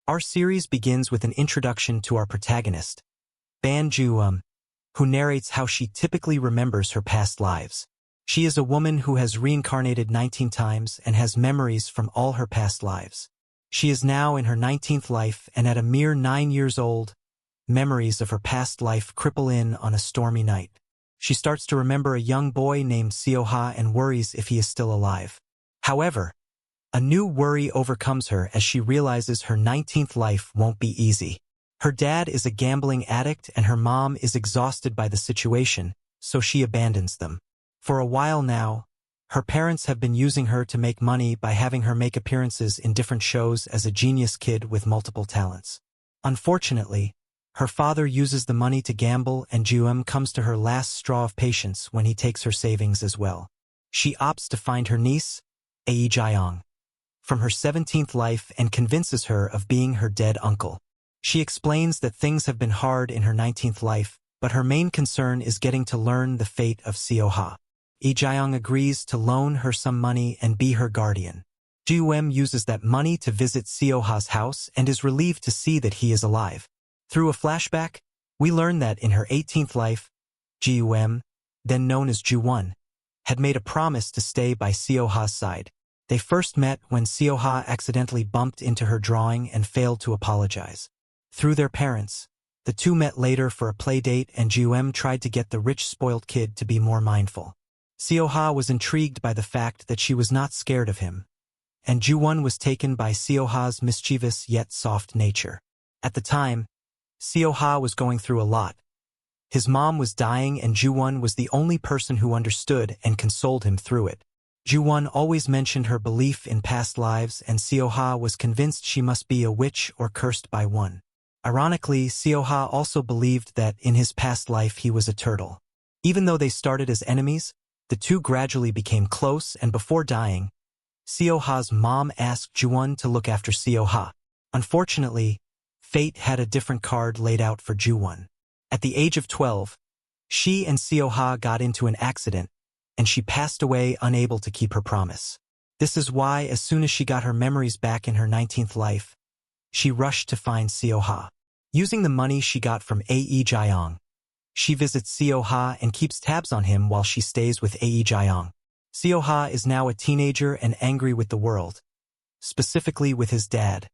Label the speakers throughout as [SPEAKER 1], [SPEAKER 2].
[SPEAKER 1] Our series begins with an introduction to our protagonist, Ban Ji-eum, who narrates how she typically remembers her past lives. She is a woman who has reincarnated 19 times and has memories from all her past lives. She is now in her 19th life, and at a mere 9 years old, memories of her past life cripple in on a stormy night. She starts to remember a young boy named Seo-ha and worries if he is still alive. However, a new worry overcomes her as she realizes her 19th life won't be easy. Her dad is a gambling addict and her mom is exhausted by the situation, so she abandons them. For a while now, her parents have been using her to make money by having her make appearances in different shows as a genius kid with multiple talents. Unfortunately, her father uses the money to gamble, and Ji-eum comes to her last straw of patience when he takes her savings as well. She opts to find her niece, Ji-eum, from her 17th life and convinces her of being her dead uncle. She explains that things have been hard in her 19th life, but her main concern is getting to learn the fate of Seo-ha. Ji-eum agrees to loan her some money and be her guardian. Ji-eum uses that money to visit Seo-ha's house and is relieved to see that he is alive. Through a flashback, we learn that in her 18th life, Ji-eum, then known as Ju-won, had made a promise to stay by Seo-ha's side. They first met when Seo-ha accidentally bumped into her drawing and failed to apologize. Through their parents, the two met later for a play date, and Ji-eum tried to get the rich spoiled kid to be more mindful. Seo-ha was intrigued by the fact that she was not scared of him, and Ju-won was taken by Seo-ha's mischievous yet soft nature. At the time, Seo-ha was going through a lot. His mom was dying, and Ju-won was the only person who understood and consoled him through it. Ju-won always mentioned her belief in past lives, and Seo-ha was convinced she must be a witch or cursed by one. Ironically, Seo-ha also believed that in his past life he was a turtle. Even though they started as enemies, the two gradually became close, and before dying, Seo-ha's mom asked Ju-won to look after Seo-ha. Unfortunately, fate had a different card laid out for Ju-won. At the age of 12, she and Seo-ha got into an accident, and she passed away unable to keep her promise. This is why, as soon as she got her memories back in her 19th life, she rushed to find Seo-ha. Using the money she got from Ji-eum, she visits Seo-ha and keeps tabs on him while she stays with Ji-eum. Seo-ha is now a teenager and angry with the world, specifically with his dad,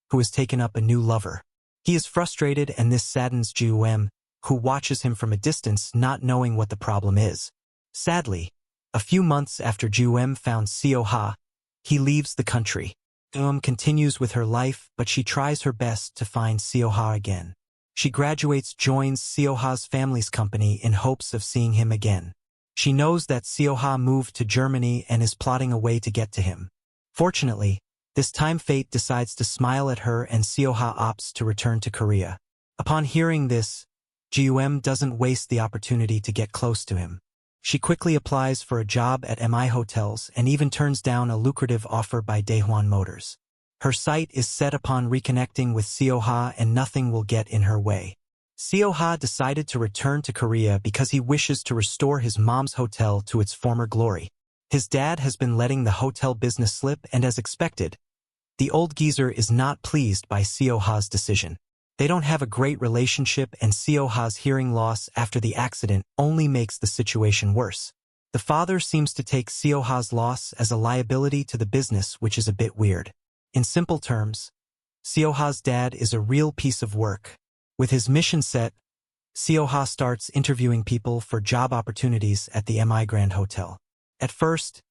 [SPEAKER 1] who has taken up a new lover. He is frustrated, and this saddens Ji-eum, who watches him from a distance, not knowing what the problem is. Sadly, a few months after Ji-eum found Seo-ha, he leaves the country. Ji-eum continues with her life, but she tries her best to find Seo-ha again. She graduates, joins Seo-ha's family's company in hopes of seeing him again. She knows that Seo-ha moved to Germany and is plotting a way to get to him. Fortunately, this time fate decides to smile at her, and Seo-ha opts to return to Korea. Upon hearing this, Ji-eum doesn't waste the opportunity to get close to him. She quickly applies for a job at MI Hotels and even turns down a lucrative offer by Daewon Motors. Her sight is set upon reconnecting with Seo-ha, and nothing will get in her way. Seo-ha decided to return to Korea because he wishes to restore his mom's hotel to its former glory. His dad has been letting the hotel business slip, and as expected, the old geezer is not pleased by Seo-ha's decision. They don't have a great relationship, and Seo-ha's hearing loss after the accident only makes the situation worse. The father seems to take Seo-ha's loss as a liability to the business, which is a bit weird. In simple terms, Seo-ha's dad is a real piece of work. With his mission set, Seo-ha starts interviewing people for job opportunities at the MI Grand Hotel. At first,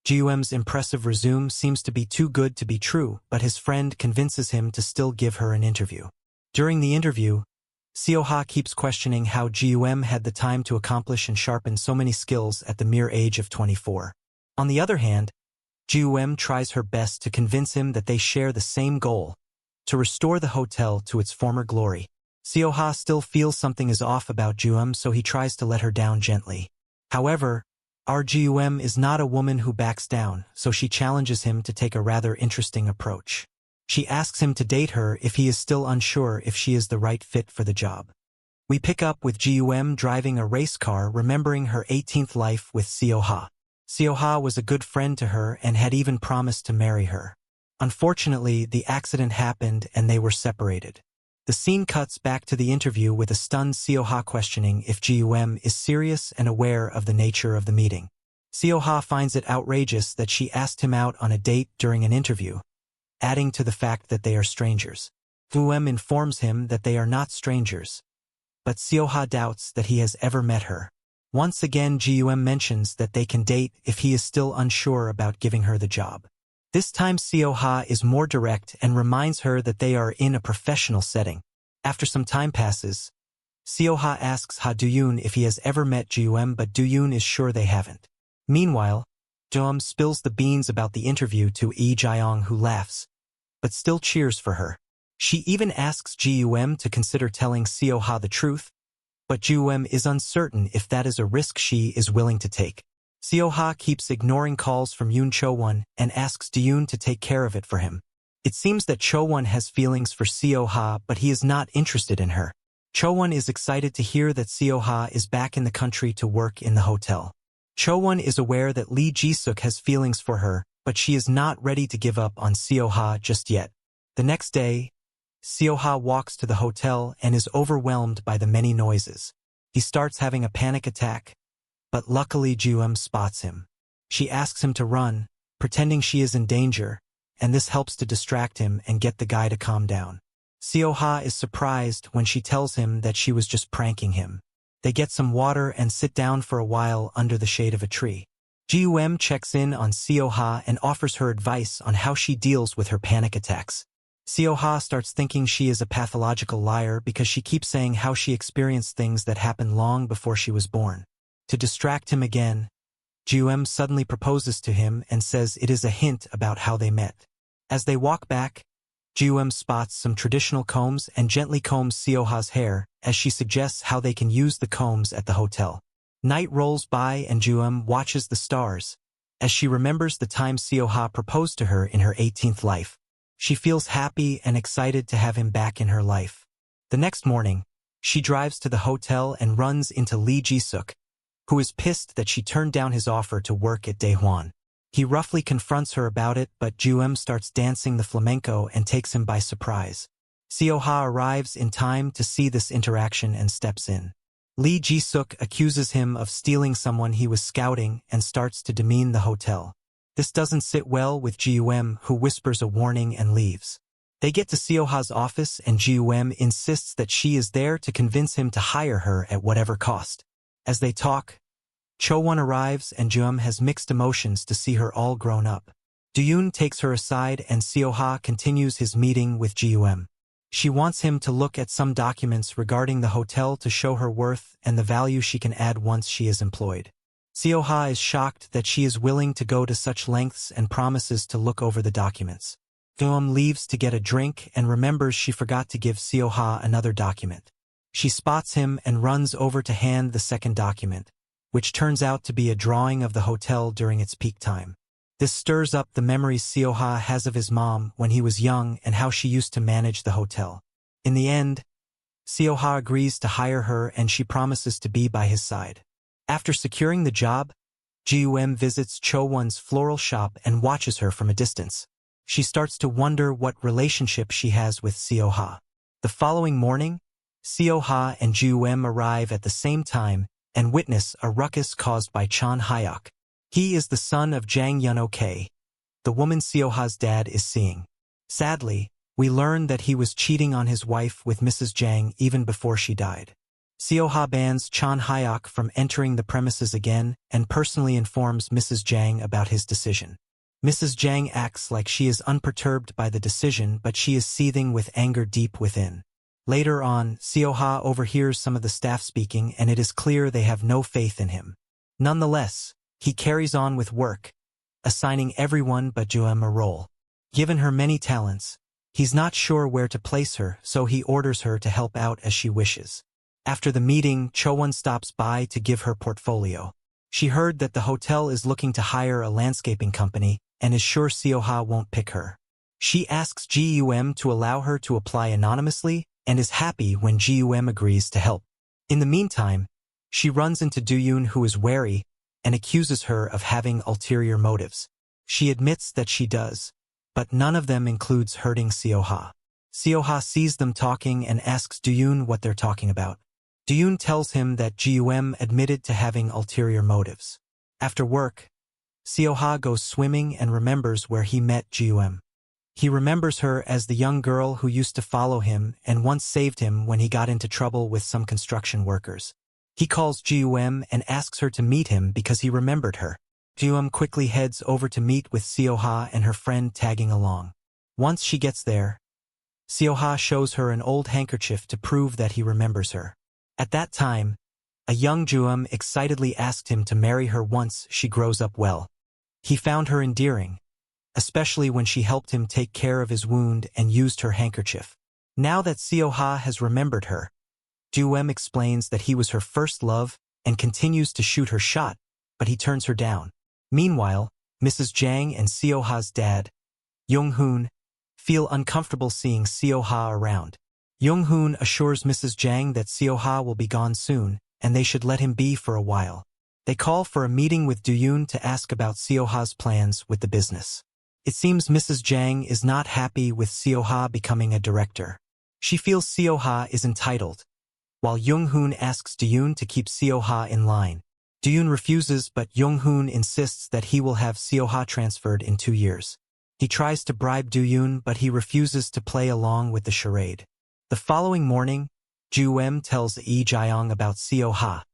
[SPEAKER 1] Ji-eum's impressive resume seems to be too good to be true, but his friend convinces him to still give her an interview. During the interview, Seo-ha keeps questioning how Ji-eum had the time to accomplish and sharpen so many skills at the mere age of 24. On the other hand, Ji-eum tries her best to convince him that they share the same goal, to restore the hotel to its former glory. Seo-ha still feels something is off about Ji-eum, so he tries to let her down gently. However, our Ji-eum is not a woman who backs down, so she challenges him to take a rather interesting approach. She asks him to date her if he is still unsure if she is the right fit for the job. We pick up with Ji-eum driving a race car, remembering her 18th life with Seo-ha. Seo-ha was a good friend to her and had even promised to marry her. Unfortunately, the accident happened and they were separated. The scene cuts back to the interview with a stunned Seo-ha questioning if Ji-eum is serious and aware of the nature of the meeting. Seo-ha finds it outrageous that she asked him out on a date during an interview, adding to the fact that they are strangers. Ji-eum informs him that they are not strangers, but Seo-ha doubts that he has ever met her. Once again, Ji-eum mentions that they can date if he is still unsure about giving her the job. This time Seo-ha is more direct and reminds her that they are in a professional setting. After some time passes, Seo-ha asks Ha Do-yoon if he has ever met Ji-eum, but Do-yoon is sure they haven't. Meanwhile, Ji-eum spills the beans about the interview to Lee Jae-yong, who laughs, but still cheers for her. She even asks Ji-eum to consider telling Seo-ha the truth, but Ji-eum is uncertain if that is a risk she is willing to take. Seo-ha keeps ignoring calls from Yoon Cho-won and asks Do-yoon to take care of it for him. It seems that Cho-won has feelings for Seo-ha, but he is not interested in her. Cho-won is excited to hear that Seo-ha is back in the country to work in the hotel. Cho-won is aware that Lee Ji-suk has feelings for her, but she is not ready to give up on Seo-ha just yet. The next day, Seo-ha walks to the hotel and is overwhelmed by the many noises. He starts having a panic attack, but luckily Ji-eum spots him. She asks him to run, pretending she is in danger, and this helps to distract him and get the guy to calm down. Seo-ha is surprised when she tells him that she was just pranking him. They get some water and sit down for a while under the shade of a tree. Ji-eum checks in on Seo-ha and offers her advice on how she deals with her panic attacks. Seo-ha starts thinking she is a pathological liar because she keeps saying how she experienced things that happened long before she was born. To distract him again, Ji-eum suddenly proposes to him and says it is a hint about how they met. As they walk back, Ji-eum spots some traditional combs and gently combs Seo-ha's hair as she suggests how they can use the combs at the hotel. Night rolls by and Ji-eum watches the stars as she remembers the time Seo-ha proposed to her in her 18th life. She feels happy and excited to have him back in her life. The next morning, she drives to the hotel and runs into Lee Ji-suk, who is pissed that she turned down his offer to work at Daewon. He roughly confronts her about it, but Ji-eum starts dancing the flamenco and takes him by surprise. Seo-ha arrives in time to see this interaction and steps in. Lee Ji-suk accuses him of stealing someone he was scouting and starts to demean the hotel. This doesn't sit well with Ji-eum, who whispers a warning and leaves. They get to Seo-ha's office and Ji-eum insists that she is there to convince him to hire her at whatever cost. As they talk, Cho-won arrives and Ji-eum has mixed emotions to see her all grown up. Do-yoon takes her aside and Seo-ha continues his meeting with Ji-eum. She wants him to look at some documents regarding the hotel to show her worth and the value she can add once she is employed. Seo-ha is shocked that she is willing to go to such lengths and promises to look over the documents. Ji-eum leaves to get a drink and remembers she forgot to give Seo-ha another document. She spots him and runs over to hand the second document, which turns out to be a drawing of the hotel during its peak time. This stirs up the memories Seo-ha has of his mom when he was young and how she used to manage the hotel. In the end, Seo-ha agrees to hire her and she promises to be by his side. After securing the job, Ji-eum visits Cho-won's floral shop and watches her from a distance. She starts to wonder what relationship she has with Seo-ha. The following morning, Seo-ha and Ji-eum arrive at the same time and witness a ruckus caused by Chon Hyuk. He is the son of Jang Yun-ok, the woman Seo-ha's dad is seeing. Sadly, we learn that he was cheating on his wife with Mrs. Jang even before she died. Seo-ha bans Chon Hyuk from entering the premises again and personally informs Mrs. Jang about his decision. Mrs. Jang acts like she is unperturbed by the decision, but she is seething with anger deep within. Later on, Seo-ha overhears some of the staff speaking and it is clear they have no faith in him. Nonetheless, he carries on with work, assigning everyone but Ji-eum a role. Given her many talents, he's not sure where to place her, so he orders her to help out as she wishes. After the meeting, Cho-won stops by to give her portfolio. She heard that the hotel is looking to hire a landscaping company and is sure Seo-ha won't pick her. She asks Ji-eum to allow her to apply anonymously and is happy when Ji-eum agrees to help. In the meantime, she runs into Do-yoon, who is wary and accuses her of having ulterior motives. She admits that she does, but none of them includes hurting Seo-ha. Seo-ha sees them talking and asks Do-yoon what they're talking about. Do-yoon tells him that Ji-eum admitted to having ulterior motives. After work, Seo-ha goes swimming and remembers where he met Ji-eum. He remembers her as the young girl who used to follow him and once saved him when he got into trouble with some construction workers. He calls Ji-eum and asks her to meet him because he remembered her. Ji-eum quickly heads over to meet with Seo-ha and her friend tagging along. Once she gets there, Seo-ha shows her an old handkerchief to prove that he remembers her. At that time, a young Ji-eum excitedly asked him to marry her once she grows up well. He found her endearing, especially when she helped him take care of his wound and used her handkerchief. Now that Seo-ha has remembered her, Ji-eum explains that he was her first love and continues to shoot her shot, but he turns her down. Meanwhile, Mrs. Jang and Seo-ha's dad, Young-hoon, feel uncomfortable seeing Seo-ha around. Young-hoon assures Mrs. Jang that Seo-ha will be gone soon, and they should let him be for a while. They call for a meeting with Do-yoon to ask about Seo-ha's plans with the business. It seems Mrs. Jang is not happy with Seo-ha becoming a director. She feels Seo-ha is entitled, while Young-hoon asks Do-yoon to keep Seo-ha in line. Do-yoon refuses, but Young-hoon insists that he will have Seo-ha transferred in 2 years. He tries to bribe Do-yoon, but he refuses to play along with the charade. The following morning, Ji-eum tells Lee Jae-young about Seo-ha,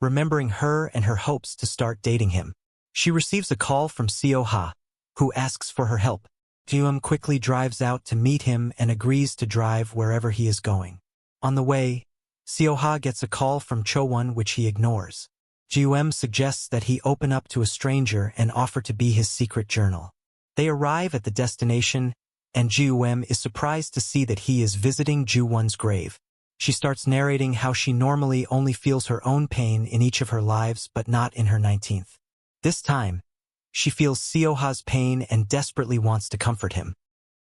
[SPEAKER 1] remembering her and her hopes to start dating him. She receives a call from Seo-ha, who asks for her help. Ji-eum quickly drives out to meet him and agrees to drive wherever he is going. On the way, Seo-ha gets a call from Cho-won which he ignores. Ji-eum suggests that he open up to a stranger and offer to be his secret journal. They arrive at the destination, and Ji-eum is surprised to see that he is visiting Ju-won's grave. She starts narrating how she normally only feels her own pain in each of her lives but not in her 19th. This time, she feels Seo-ha's pain and desperately wants to comfort him.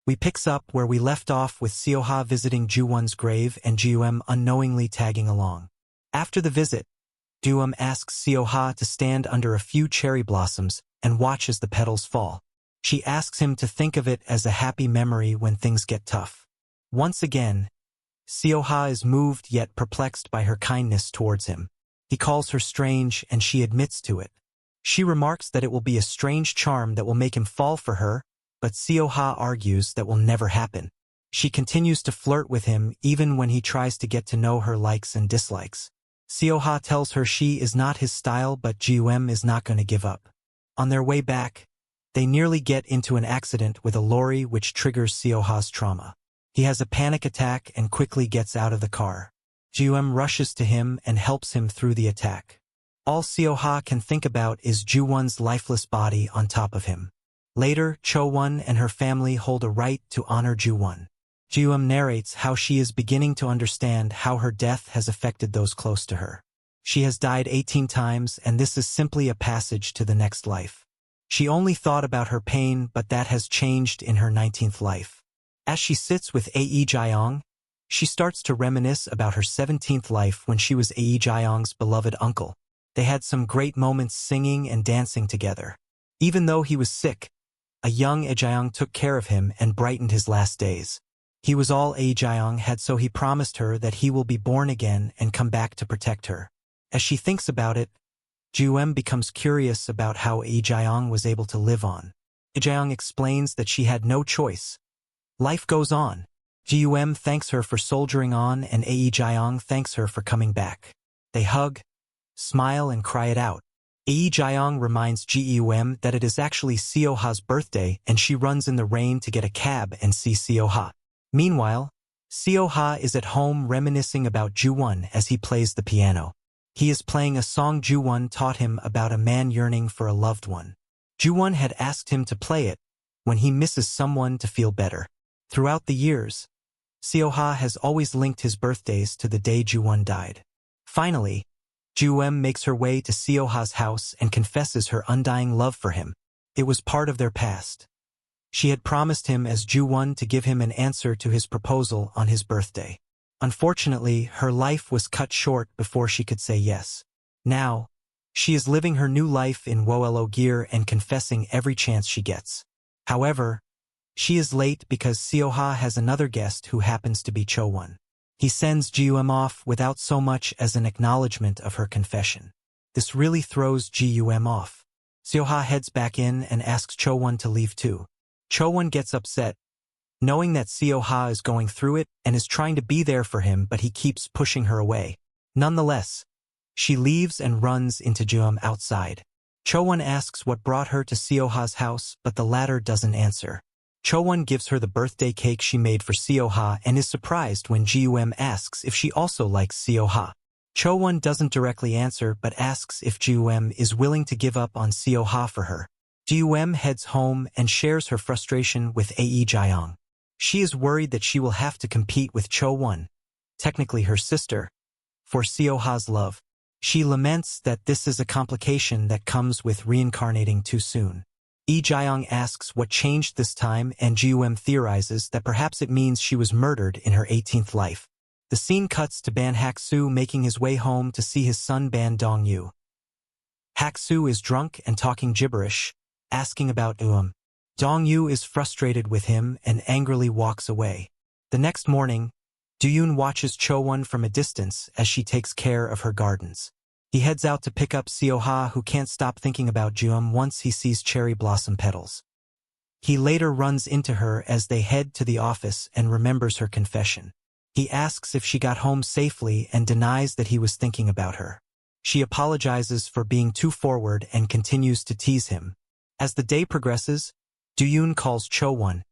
[SPEAKER 1] We picks up where we left off with Seo-ha visiting Ju-won's grave and Ji-eum unknowingly tagging along. After the visit, Ji-eum asks Seo-ha to stand under a few cherry blossoms and watch as the petals fall. She asks him to think of it as a happy memory when things get tough. Once again, Seo-ha is moved yet perplexed by her kindness towards him. He calls her strange and she admits to it. She remarks that it will be a strange charm that will make him fall for her, but Seo-ha argues that will never happen. She continues to flirt with him even when he tries to get to know her likes and dislikes. Seo-ha tells her she is not his style, but Ji-eum is not going to give up. On their way back, they nearly get into an accident with a lorry which triggers Seo-ha's trauma. He has a panic attack and quickly gets out of the car. Ji-eum rushes to him and helps him through the attack. All Seo-ha can think about is Ju-won's lifeless body on top of him. Later, Cho-won and her family hold a rite to honor Ju-won. Ji-eum narrates how she is beginning to understand how her death has affected those close to her. She has died 18 times and this is simply a passage to the next life. She only thought about her pain, but that has changed in her 19th life. As she sits with Lee Jae-young, she starts to reminisce about her 17th life when she was Lee Jae-young's beloved uncle. They had some great moments singing and dancing together. Even though he was sick, a young Lee Jae-young took care of him and brightened his last days. He was all Lee Jae-young had, so he promised her that he will be born again and come back to protect her. As she thinks about it, Ji-eum becomes curious about how Lee Jae-young was able to live on. Lee Jae-young explains that she had no choice. Life goes on. Ji-eum thanks her for soldiering on and Lee Jae-young thanks her for coming back. They hug, smile and cry it out. Lee Jae-young reminds Ji-eum that it is actually Seo-ha's birthday and she runs in the rain to get a cab and see Seo-ha. Meanwhile, Seo-ha is at home reminiscing about Ju-won as he plays the piano. He is playing a song Ju-won taught him about a man yearning for a loved one. Ju-won had asked him to play it when he misses someone to feel better. Throughout the years, Seo-ha has always linked his birthdays to the day Ju-won died. Finally, Ji-eum makes her way to Seo-ha's house and confesses her undying love for him. It was part of their past. She had promised him as Ju-won to give him an answer to his proposal on his birthday. Unfortunately, her life was cut short before she could say yes. Now, she is living her new life in Woelo gear and confessing every chance she gets. However, She is late because Seo-ha has another guest who happens to be Cho-won. He sends Ji-eum off without so much as an acknowledgement of her confession. This really throws Ji-eum off. Seo-ha heads back in and asks Cho-won to leave too. Cho-won gets upset, knowing that Seo-ha is going through it and is trying to be there for him, but he keeps pushing her away. Nonetheless, she leaves and runs into Ji-eum outside. Cho-won asks what brought her to Seo-ha's house, but the latter doesn't answer. Cho-won gives her the birthday cake she made for Seo-ha and is surprised when Ji-eum asks if she also likes Seo-ha. Cho-won doesn't directly answer but asks if Ji-eum is willing to give up on Seo-ha for her. Ji-eum heads home and shares her frustration with Ae Jae-young. She is worried that she will have to compete with Cho-won, technically her sister, for Seo-ha's love. She laments that this is a complication that comes with reincarnating too soon. Ae Jae-young asks what changed this time, and Ji-eum theorizes that perhaps it means she was murdered in her 18th life. The scene cuts to Ban Hak-soo making his way home to see his son Ban Dong-yu. Hak-soo is drunk and talking gibberish, asking about Eum. Dong-yu is frustrated with him and angrily walks away. The next morning, Do-yoon watches Cho-won from a distance as she takes care of her gardens. He heads out to pick up Seo-ha, who can't stop thinking about Ji-eum once he sees cherry blossom petals. He later runs into her as they head to the office and remembers her confession. He asks if she got home safely and denies that he was thinking about her. She apologizes for being too forward and continues to tease him. As the day progresses, Do-yoon calls Cho-won,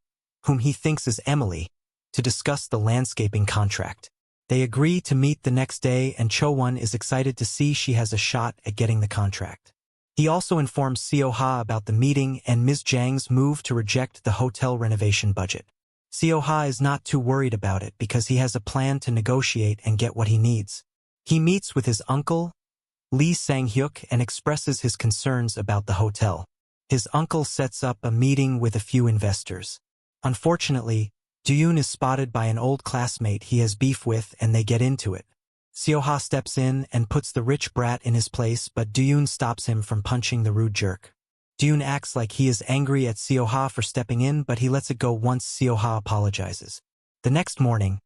[SPEAKER 1] whom he thinks is Emily, to discuss the landscaping contract. They agree to meet the next day and Cho-won is excited to see she has a shot at getting the contract. He also informs Seo-ha about the meeting and Ms. Jang's move to reject the hotel renovation budget. Seo-ha is not too worried about it because he has a plan to negotiate and get what he needs. He meets with his uncle, Lee Sang-hyuk, and expresses his concerns about the hotel. His uncle sets up a meeting with a few investors. Unfortunately, Do-yoon is spotted by an old classmate he has beef with and they get into it. Seo-ha steps in and puts the rich brat in his place, but Do-yoon stops him from punching the rude jerk. Do-yoon acts like he is angry at Seo-ha for stepping in, but he lets it go once Seo-ha apologizes. The next morning,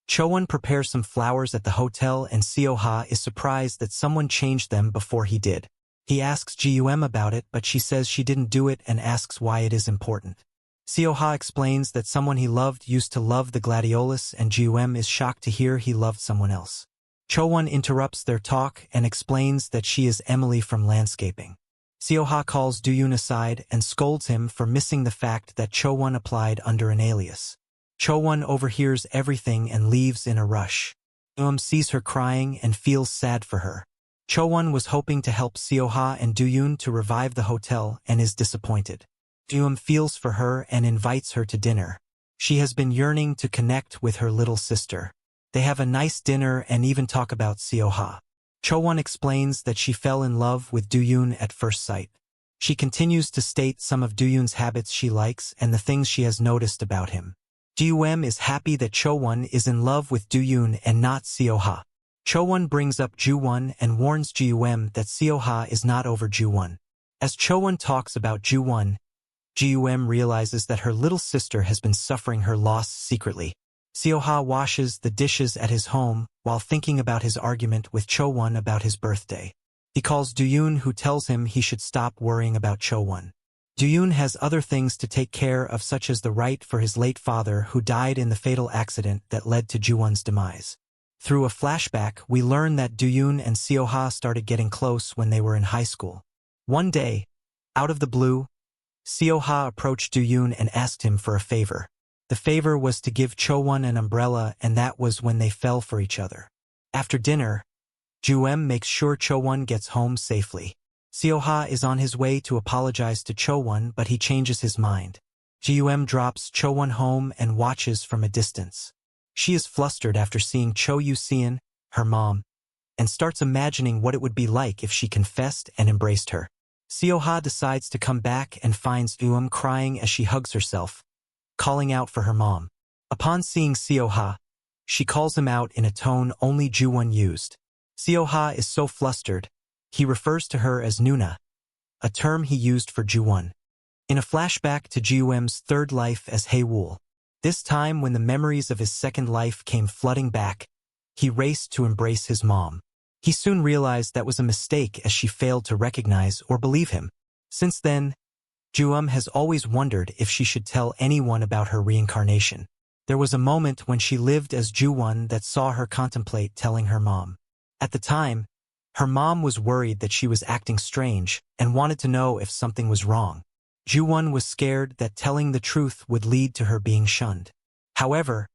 [SPEAKER 1] Cho-won prepares some flowers at the hotel and Seo-ha is surprised that someone changed them before he did. He asks Ji-eum about it, but she says she didn't do it and asks why it is important. Seo-ha explains that someone he loved used to love the gladiolus and Ji-eum is shocked to hear he loved someone else. Cho-won interrupts their talk and explains that she is Emily from landscaping. Seo-ha calls Do-yoon aside and scolds him for missing the fact that Cho-won applied under an alias. Cho-won overhears everything and leaves in a rush. Eum sees her crying and feels sad for her. Cho-won was hoping to help Seo-ha and Do-yoon to revive the hotel and is disappointed. Eum feels for her and invites her to dinner. She has been yearning to connect with her little sister. They have a nice dinner and even talk about Seo-ha. Cho-won explains that she fell in love with Do-yoon at first sight. She continues to state some of Do-yoon's habits she likes and the things she has noticed about him. Ji-eum is happy that Cho-won is in love with Do-yoon and not Seo-ha. Cho-won brings up Ju-won and warns Ji-eum that Seo-ha is not over Ju-won. As Cho-won talks about Ju-won, Ji-eum realizes that her little sister has been suffering her loss secretly. Seo-ha washes the dishes at his home while thinking about his argument with Cho-won about his birthday. He calls Do-yoon, who tells him he should stop worrying about Cho-won. Do-yoon has other things to take care of, such as the right for his late father who died in the fatal accident that led to Ju-won's demise. Through a flashback, we learn that Do-yoon and Seo-ha started getting close when they were in high school. One day, out of the blue, Seo-ha approached Do-yoon and asked him for a favor. The favor was to give Cho-won an umbrella, and that was when they fell for each other. After dinner, Ju-eum makes sure Cho-won gets home safely. Seo-ha is on his way to apologize to Cho-won, but he changes his mind. Ji-eum drops Cho-won home and watches from a distance. She is flustered after seeing Cho-yu-seon, her mom, and starts imagining what it would be like if she confessed and embraced her. Seo-ha decides to come back and finds Eum crying as she hugs herself, calling out for her mom. Upon seeing Seo-ha, she calls him out in a tone only Ju-won used. Seo-ha is so flustered, he refers to her as Nuna, a term he used for Ju-won. In a flashback to Ji-eum's third life as Hae-woo, this time when the memories of his second life came flooding back, he raced to embrace his mom. He soon realized that was a mistake as she failed to recognize or believe him. Since then, Ji-eum has always wondered if she should tell anyone about her reincarnation. There was a moment when she lived as Ju-won that saw her contemplate telling her mom. At the time, her mom was worried that she was acting strange and wanted to know if something was wrong. Ju-won was scared that telling the truth would lead to her being shunned. However,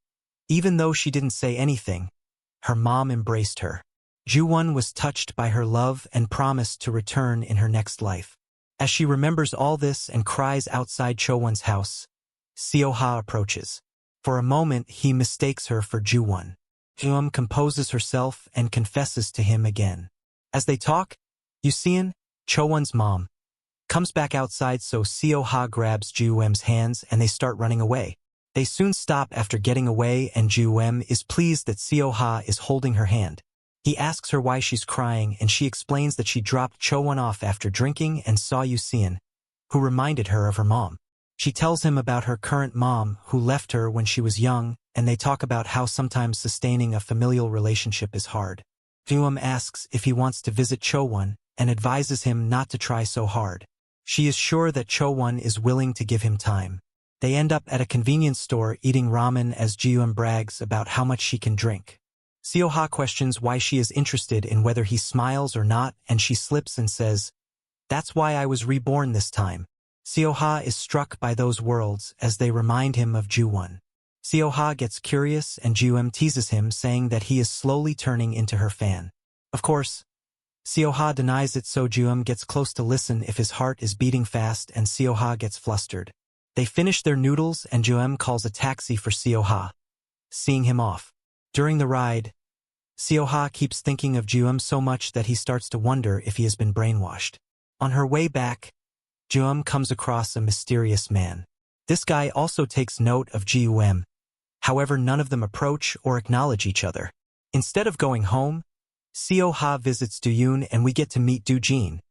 [SPEAKER 1] even though she didn't say anything, her mom embraced her. Ju-won was touched by her love and promised to return in her next life. As she remembers all this and cries outside Cho-won's house, Seo-ha approaches. For a moment, he mistakes her for Ju-won. Ji-eum composes herself and confesses to him again. As they talk, Yoo-seon, Cho-won's mom, comes back outside, so Seo-ha grabs Ji-eum's hands and they start running away. They soon stop after getting away, and Ji-eum is pleased that Seo-ha is holding her hand. He asks her why she's crying, and she explains that she dropped Cho-won off after drinking and saw Yoo-seon, who reminded her of her mom. She tells him about her current mom, who left her when she was young, and they talk about how sometimes sustaining a familial relationship is hard. Ji-eum asks if he wants to visit Cho-won and advises him not to try so hard. She is sure that Cho-won is willing to give him time. They end up at a convenience store eating ramen as Ji-eum brags about how much she can drink. Seo-ha questions why she is interested in whether he smiles or not, and she slips and says, "That's why I was reborn this time." Seo-ha is struck by those words as they remind him of Ju-won. Seo-ha gets curious and Ji-eum teases him, saying that he is slowly turning into her fan. Of course, Seo-ha denies it, so Ji-eum gets close to listen if his heart is beating fast, and Seo-ha gets flustered. They finish their noodles and Ji-eum calls a taxi for Seo-ha, seeing him off. During the ride, Seo-ha keeps thinking of Ji-eum so much that he starts to wonder if he has been brainwashed. On her way back, Ji-eum comes across a mysterious man. This guy also takes note of Ji-eum. However, none of them approach or acknowledge each other. Instead of going home, Seo-ha visits Do-yoon and we get to meet Do-jin,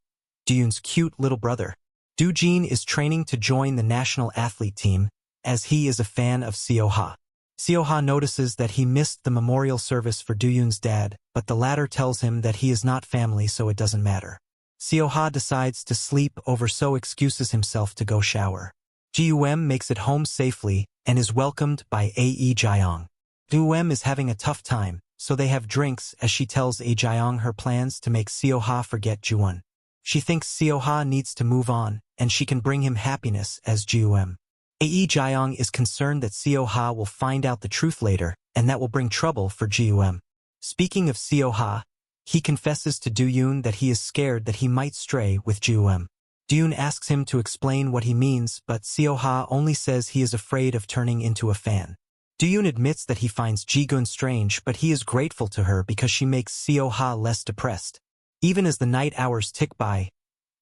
[SPEAKER 1] Do-yoon's cute little brother. Do-jin is training to join the national athlete team, as he is a fan of Seo-ha. Seo-ha notices that he missed the memorial service for Do-yoon's dad, but the latter tells him that he is not family, so it doesn't matter. Seo-ha decides to sleep over, so excuses himself to go shower. Ji-eum makes it home safely and is welcomed by Ae Jae-young. Do-eum is having a tough time, so they have drinks as she tells Ae Jae-young her plans to make Seo-ha forget Ju-won. She thinks Seo-ha needs to move on, and she can bring him happiness as Ji-eum. Ae Jae-young is concerned that Seo-ha will find out the truth later, and that will bring trouble for Ji-eum. Speaking of Seo-ha, he confesses to Do-yoon that he is scared that he might stray with Ji-eum. Do-yoon asks him to explain what he means, but Seo-ha only says he is afraid of turning into a fan. Do-yoon admits that he finds Ji-gun strange, but he is grateful to her because she makes Seo-ha less depressed. Even as the night hours tick by,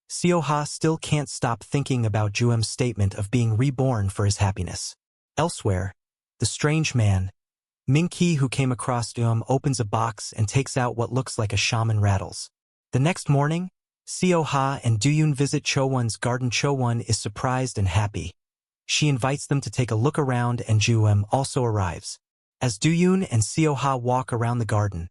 [SPEAKER 1] Seo-ha still can't stop thinking about Ju-eum's statement of being reborn for his happiness. Elsewhere, the strange man, Min-ki, who came across Do-eum, opens a box and takes out what looks like a shaman rattles. The next morning, Seo-ha and Do-yoon visit Cho-won's garden. Cho-won is surprised and happy. She invites them to take a look around, and Ju-eum also arrives. As Do-yoon and Seo-ha walk around the garden,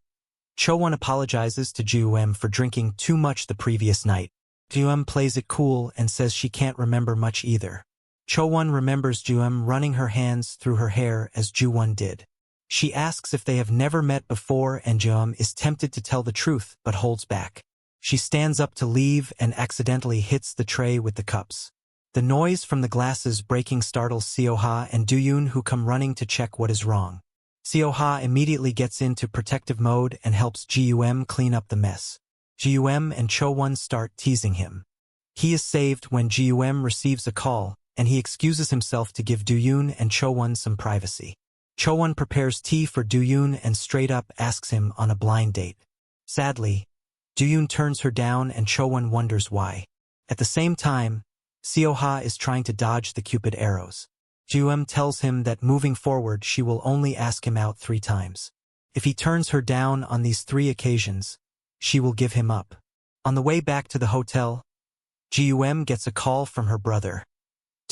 [SPEAKER 1] Cho-won apologizes to Ju-eum for drinking too much the previous night. Ju-eum plays it cool and says she can't remember much either. Cho-won remembers Ju-eum running her hands through her hair as Ju-won did. She asks if they have never met before, and Ji-eum is tempted to tell the truth but holds back. She stands up to leave and accidentally hits the tray with the cups. The noise from the glasses breaking startles Seo-ha and Do-yoon, who come running to check what is wrong. Seo-ha immediately gets into protective mode and helps Ji-eum clean up the mess. Ji-eum and Cho-won start teasing him. He is saved when Ji-eum receives a call, and he excuses himself to give Do-yoon and Cho-won some privacy. Cho-won prepares tea for Do-yoon and straight up asks him on a blind date. Sadly, Do-yoon turns her down and Cho-won wonders why. At the same time, Seo-ha is trying to dodge the Cupid arrows. Ji-eum tells him that moving forward she will only ask him out 3 times. If he turns her down on these 3 occasions, she will give him up. On the way back to the hotel, Ji-eum gets a call from her brother.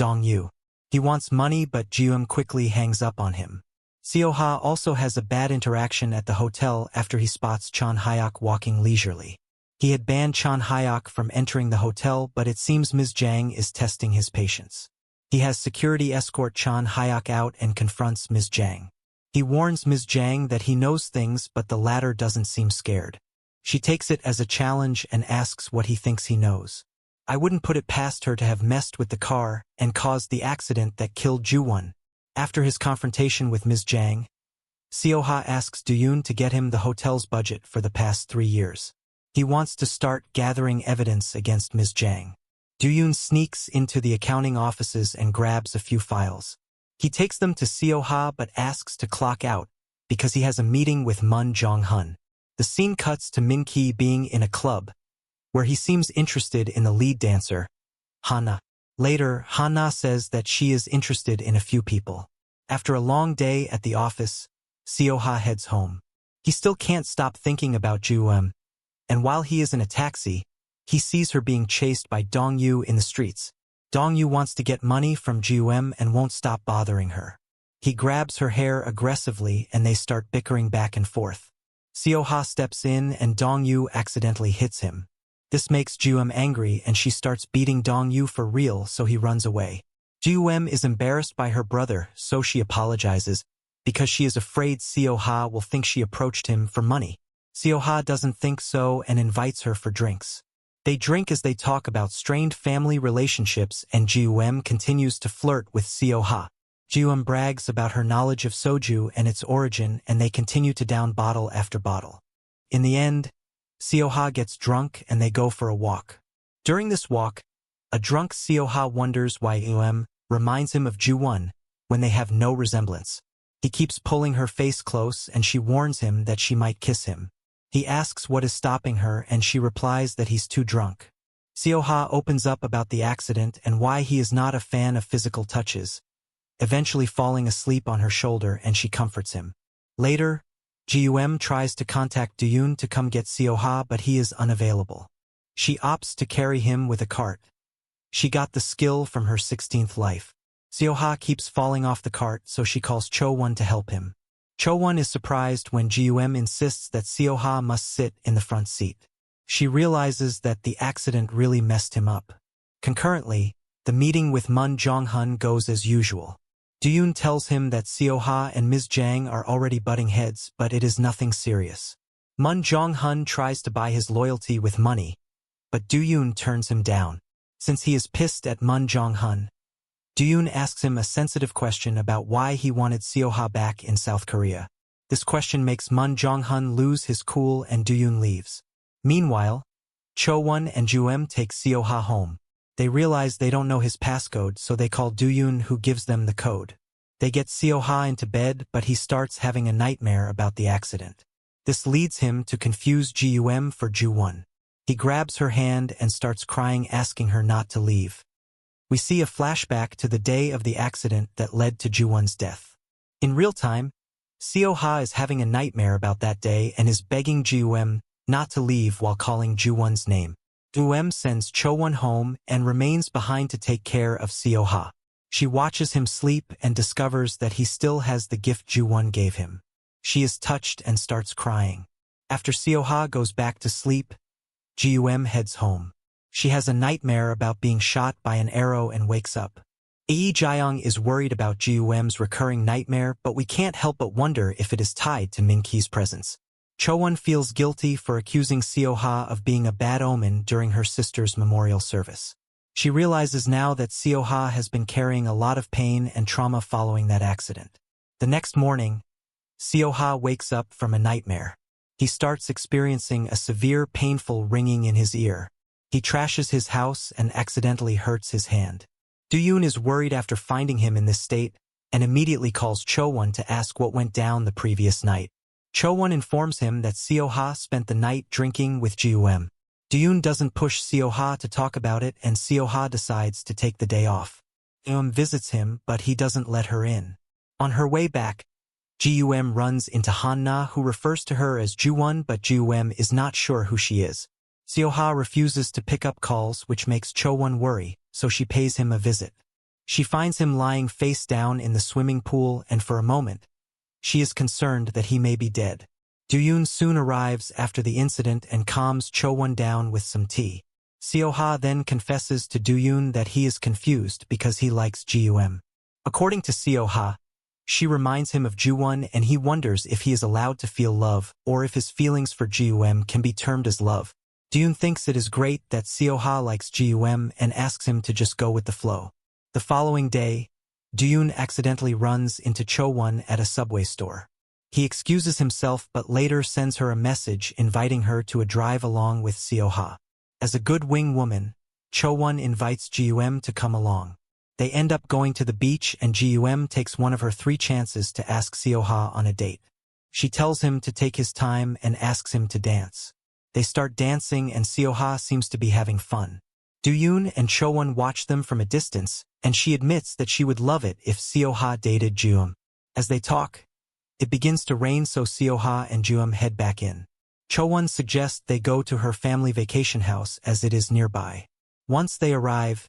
[SPEAKER 1] Dong-yu. He wants money but Ji-eum quickly hangs up on him. Seo-ha also has a bad interaction at the hotel after he spots Chon Hyuk walking leisurely. He had banned Chon Hyuk from entering the hotel, but it seems Ms. Jang is testing his patience. He has security escort Chon Hyuk out and confronts Ms. Jang. He warns Ms. Jang that he knows things, but the latter doesn't seem scared. She takes it as a challenge and asks what he thinks he knows. I wouldn't put it past her to have messed with the car and caused the accident that killed Ju-won. After his confrontation with Ms. Jang, Seo-ha asks Do-yoon to get him the hotel's budget for the past 3 years. He wants to start gathering evidence against Ms. Jang. Do-yoon sneaks into the accounting offices and grabs a few files. He takes them to Seo-ha but asks to clock out because he has a meeting with Moon Seo-ha. The scene cuts to Min-ki being in a club, where he seems interested in the lead dancer, Ha-na. Later, Ha-na says that she is interested in a few people. After a long day at the office, Seo-ha heads home. He still can't stop thinking about Ji-eum, and while he is in a taxi, he sees her being chased by Dong-yu in the streets. Dong-yu wants to get money from Ji-eum and won't stop bothering her. He grabs her hair aggressively and they start bickering back and forth. Seo-ha steps in and Dong-yu accidentally hits him. This makes Ji-eum angry and she starts beating Dong-yu for real, so he runs away. Ji-eum is embarrassed by her brother, so she apologizes because she is afraid Seo-ha will think she approached him for money. Seo-ha doesn't think so and invites her for drinks. They drink as they talk about strained family relationships and Ji-eum continues to flirt with Seo-ha. Ji-eum brags about her knowledge of soju and its origin and they continue to down bottle after bottle. In the end, Seo-ha gets drunk and they go for a walk. During this walk, a drunk Seo-ha wonders why Ji-eum reminds him of Ji-won when they have no resemblance. He keeps pulling her face close and she warns him that she might kiss him. He asks what is stopping her and she replies that he's too drunk. Seo-ha opens up about the accident and why he is not a fan of physical touches, eventually falling asleep on her shoulder and she comforts him. Later, Ji-eum tries to contact Do-yoon to come get Seo-ha but he is unavailable. She opts to carry him with a cart. She got the skill from her 16th life. Seo-ha keeps falling off the cart so she calls Cho-won to help him. Cho-won is surprised when Ji-eum insists that Seo-ha must sit in the front seat. She realizes that the accident really messed him up. Concurrently, the meeting with Moon Seo-ha goes as usual. Do-yoon tells him that Seo-ha and Ms. Jang are already butting heads, but it is nothing serious. Moon Seo-ha tries to buy his loyalty with money, but Do-yoon turns him down. Since he is pissed at Moon Seo-ha, Do-yoon asks him a sensitive question about why he wanted Seo-ha back in South Korea. This question makes Moon Seo-ha lose his cool and Do-yoon leaves. Meanwhile, Cho-won and Ji-eum take Seo-ha home. They realize they don't know his passcode, so they call Do-yoon, who gives them the code. They get Seo-ha into bed, but he starts having a nightmare about the accident. This leads him to confuse Ji-eum for Ji-won. He grabs her hand and starts crying, asking her not to leave. We see a flashback to the day of the accident that led to Ji-won's death. In real time, Seo-ha is having a nightmare about that day and is begging Ji-eum not to leave while calling Ji-won's name. Ji-eum sends Cho-won home and remains behind to take care of Seo-ha. She watches him sleep and discovers that he still has the gift Ji-won gave him. She is touched and starts crying. After Seo-ha goes back to sleep, Ji-eum heads home. She has a nightmare about being shot by an arrow and wakes up. Lee Jae-young is worried about Ji-eum's recurring nightmare, but we can't help but wonder if it is tied to Min-ki's presence. Cho-won feels guilty for accusing Seo-ha of being a bad omen during her sister's memorial service. She realizes now that Seo-ha has been carrying a lot of pain and trauma following that accident. The next morning, Seo-ha wakes up from a nightmare. He starts experiencing a severe, painful ringing in his ear. He trashes his house and accidentally hurts his hand. Do-yoon is worried after finding him in this state and immediately calls Cho-won to ask what went down the previous night. Cho-won informs him that Seo-ha spent the night drinking with Ji-eum. Do-yoon doesn't push Seo-ha to talk about it and Seo-ha decides to take the day off. Ji-eum visits him, but he doesn't let her in. On her way back, Ji-eum runs into Han-na, who refers to her as Ji-won, but Ji-eum is not sure who she is. Seo-ha refuses to pick up calls, which makes Cho-won worry, so she pays him a visit. She finds him lying face down in the swimming pool, and for a moment, she is concerned that he may be dead. Do-yoon soon arrives after the incident and calms Cho-won down with some tea. Seo-ha then confesses to Do-yoon that he is confused because he likes Ji-eum. According to Seo-ha, she reminds him of Ju-won, and he wonders if he is allowed to feel love or if his feelings for Ji-eum can be termed as love. Do-yoon thinks it is great that Seo-ha likes Ji-eum and asks him to just go with the flow. The following day, Do-yoon accidentally runs into Cho-won at a subway store. He excuses himself but later sends her a message inviting her to a drive along with Seo-ha. As a good wing woman, Cho-won invites Ji-eum to come along. They end up going to the beach, and Ji-eum takes one of her 3 chances to ask Seo-ha on a date. She tells him to take his time and asks him to dance. They start dancing and Seo-ha seems to be having fun. Do-yoon and Cho-won watch them from a distance, and she admits that she would love it if Seo-ha dated Ji-eum. As they talk, it begins to rain, so Seo-ha and Ji-eum head back in. Cho-won suggests they go to her family vacation house as it is nearby. Once they arrive,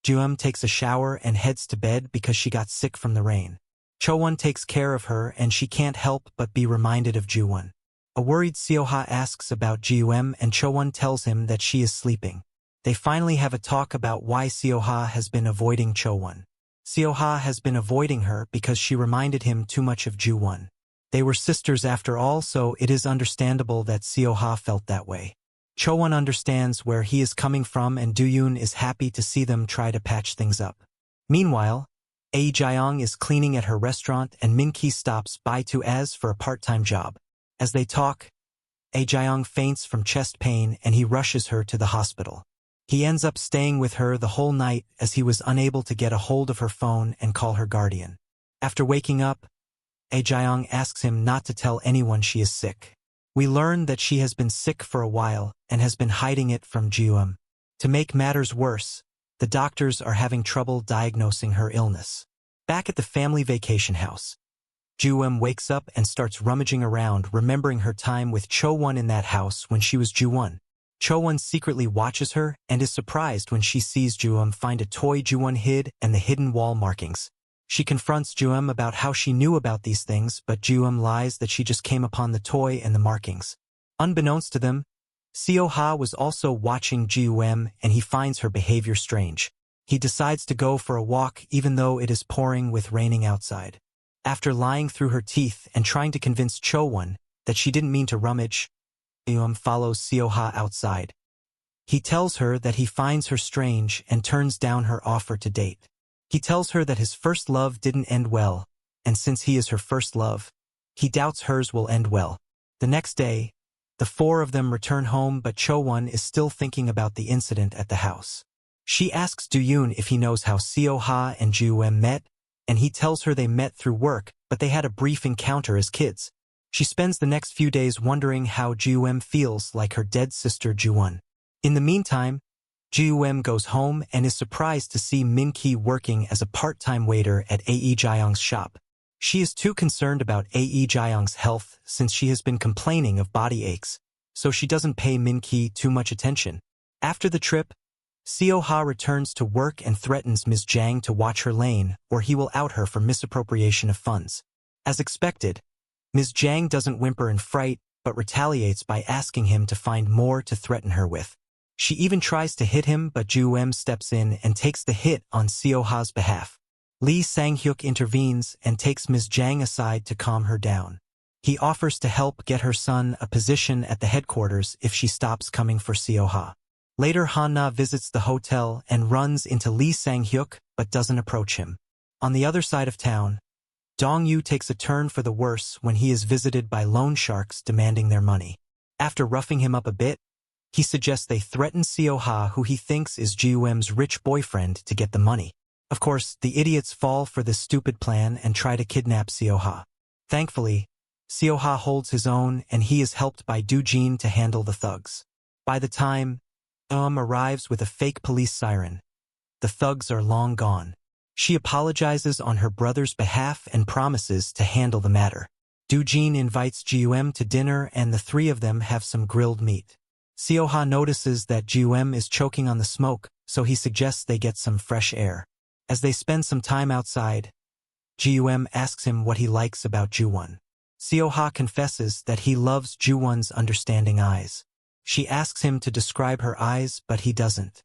[SPEAKER 1] Ji-eum takes a shower and heads to bed because she got sick from the rain. Cho-won takes care of her and she can't help but be reminded of Ji-won. A worried Seo-ha asks about Ji-eum and Cho-won tells him that she is sleeping. They finally have a talk about why Seo-ha has been avoiding Cho-won. Seo-ha has been avoiding her because she reminded him too much of Ju-won. They were sisters after all, so it is understandable that Seo-ha felt that way. Cho-won understands where he is coming from, and Do-yoon is happy to see them try to patch things up. Meanwhile, Jae-young is cleaning at her restaurant and Min-ki stops by to as for a part-time job. As they talk, Jae-young faints from chest pain and he rushes her to the hospital. He ends up staying with her the whole night as he was unable to get a hold of her phone and call her guardian. After waking up, Jae-young asks him not to tell anyone she is sick. We learn that she has been sick for a while and has been hiding it from Ji-eum. To make matters worse, the doctors are having trouble diagnosing her illness. Back at the family vacation house, Ji-eum wakes up and starts rummaging around, remembering her time with Cho-won in that house when she was Ju-won. Cho-won secretly watches her and is surprised when she sees Ji-eum find a toy Ju-won hid and the hidden wall markings. She confronts Ji-eum about how she knew about these things, but Ji-eum lies that she just came upon the toy and the markings. Unbeknownst to them, Seo-ha was also watching Ji-eum and he finds her behavior strange. He decides to go for a walk even though it is pouring with raining outside. After lying through her teeth and trying to convince Cho-won that she didn't mean to rummage, Ji-eum follows Seo-ha outside. He tells her that he finds her strange and turns down her offer to date. He tells her that his first love didn't end well, and since he is her first love, he doubts hers will end well. The next day, the 4 of them return home, but Cho-won is still thinking about the incident at the house. She asks Do-yoon if he knows how Seo-ha and Ji-eum met, and he tells her they met through work, but they had a brief encounter as kids. She spends the next few days wondering how Ji-eum feels like her dead sister Ju-won. In the meantime, Ji-eum goes home and is surprised to see Min-ki working as a part-time waiter at Jae-young's shop. She is too concerned about Jae-young's health since she has been complaining of body aches, so she doesn't pay Min-ki too much attention. After the trip, Seo-ha returns to work and threatens Ms. Jang to watch her lane or he will out her for misappropriation of funds. As expected, Ms. Jang doesn't whimper in fright, but retaliates by asking him to find more to threaten her with. She even tries to hit him, but Ji-eum steps in and takes the hit on Seo-ha's behalf. Lee Sang-hyuk intervenes and takes Ms. Jang aside to calm her down. He offers to help get her son a position at the headquarters if she stops coming for Seo-ha. Later, Han-na visits the hotel and runs into Lee Sang-hyuk, but doesn't approach him. On the other side of town, Dong-yu takes a turn for the worse when he is visited by loan sharks demanding their money. After roughing him up a bit, he suggests they threaten Seo-ha, who he thinks is Ji-eum's rich boyfriend, to get the money. Of course, the idiots fall for this stupid plan and try to kidnap Seo-ha. Thankfully, Seo-ha holds his own and he is helped by Do-jin to handle the thugs. By the time arrives with a fake police siren, the thugs are long gone. She apologizes on her brother's behalf and promises to handle the matter. Do-jin invites Ji-eum to dinner and the 3 of them have some grilled meat. Seo-ha notices that Ji-eum is choking on the smoke, so he suggests they get some fresh air. As they spend some time outside, Ji-eum asks him what he likes about Ju-won. Seo-ha confesses that he loves Ju-won's understanding eyes. She asks him to describe her eyes, but he doesn't.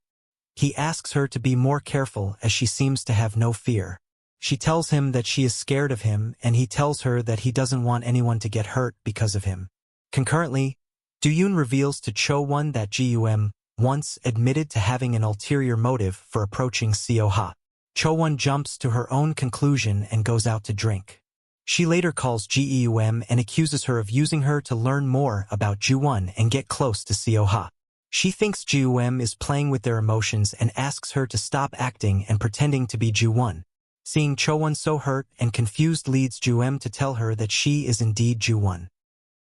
[SPEAKER 1] He asks her to be more careful as she seems to have no fear. She tells him that she is scared of him, and he tells her that he doesn't want anyone to get hurt because of him. Concurrently, Do-yoon reveals to Cho-won that Ji-eum once admitted to having an ulterior motive for approaching Seo-ha. Cho-won jumps to her own conclusion and goes out to drink. She later calls Ji-eum and accuses her of using her to learn more about Ju-won and get close to Seo-ha. She thinks Ji-eum is playing with their emotions and asks her to stop acting and pretending to be Ju-won. Seeing Cho-won so hurt and confused leads Ji-eum to tell her that she is indeed Ju-won.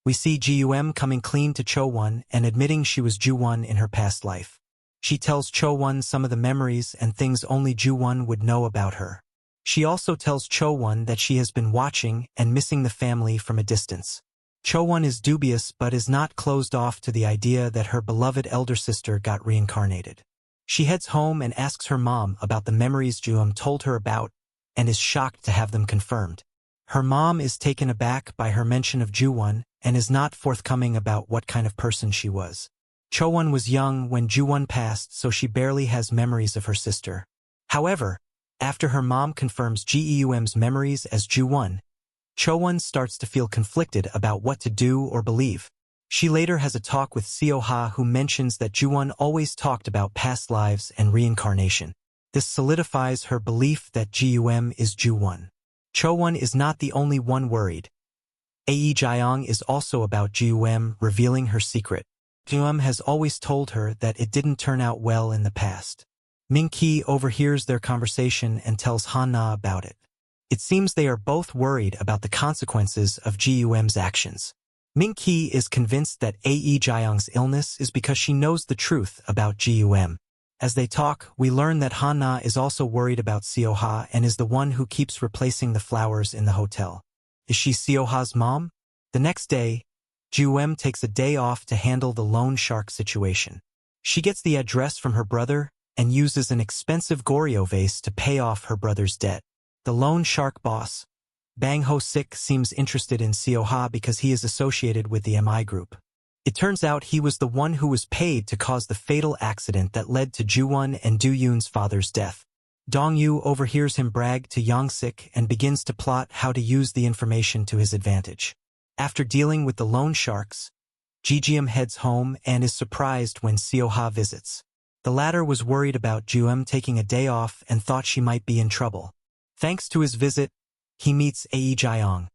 [SPEAKER 1] We see Ji-eum coming clean to Cho-won and admitting she was Ju-won in her past life. She tells Cho-won some of the memories and things only Ju-won would know about her. She also tells Cho-won that she has been watching and missing the family from a distance. Cho-won is dubious but is not closed off to the idea that her beloved elder sister got reincarnated. She heads home and asks her mom about the memories Ji-eum told her about and is shocked to have them confirmed. Her mom is taken aback by her mention of Ju-won and is not forthcoming about what kind of person she was. Cho-won was young when Ju-won passed, so she barely has memories of her sister. However, after her mom confirms Ji-eum's memories as Ju-won, Cho-won starts to feel conflicted about what to do or believe. She later has a talk with Seo-ha, who mentions that Ju-won always talked about past lives and reincarnation. This solidifies her belief that Ji-eum is Ju-won. Cho-won is not the only one worried. Ae Jae-young is also about Ji-eum revealing her secret. Ji-eum has always told her that it didn't turn out well in the past. Min-ki overhears their conversation and tells Han-na about it. It seems they are both worried about the consequences of Ji-eum's actions. Min-ki is convinced that Ae Jae-young's illness is because she knows the truth about Ji-eum. As they talk, we learn that Han-na is also worried about Seo-ha and is the one who keeps replacing the flowers in the hotel. Is she Seo-ha's mom? The next day, Ji-eum takes a day off to handle the loan shark situation. She gets the address from her brother and uses an expensive Goryo vase to pay off her brother's debt. The loan shark boss, Bang Ho-sik, seems interested in Seo-ha because he is associated with the MI group. It turns out he was the one who was paid to cause the fatal accident that led to Ju-won and Do-yoon's father's death. Dong-yu overhears him brag to Young-sik and begins to plot how to use the information to his advantage. After dealing with the loan sharks, Ji-eum heads home and is surprised when Seo-ha visits. The latter was worried about Ji-eum taking a day off and thought she might be in trouble. Thanks to his visit, he meets Ae Jae-young,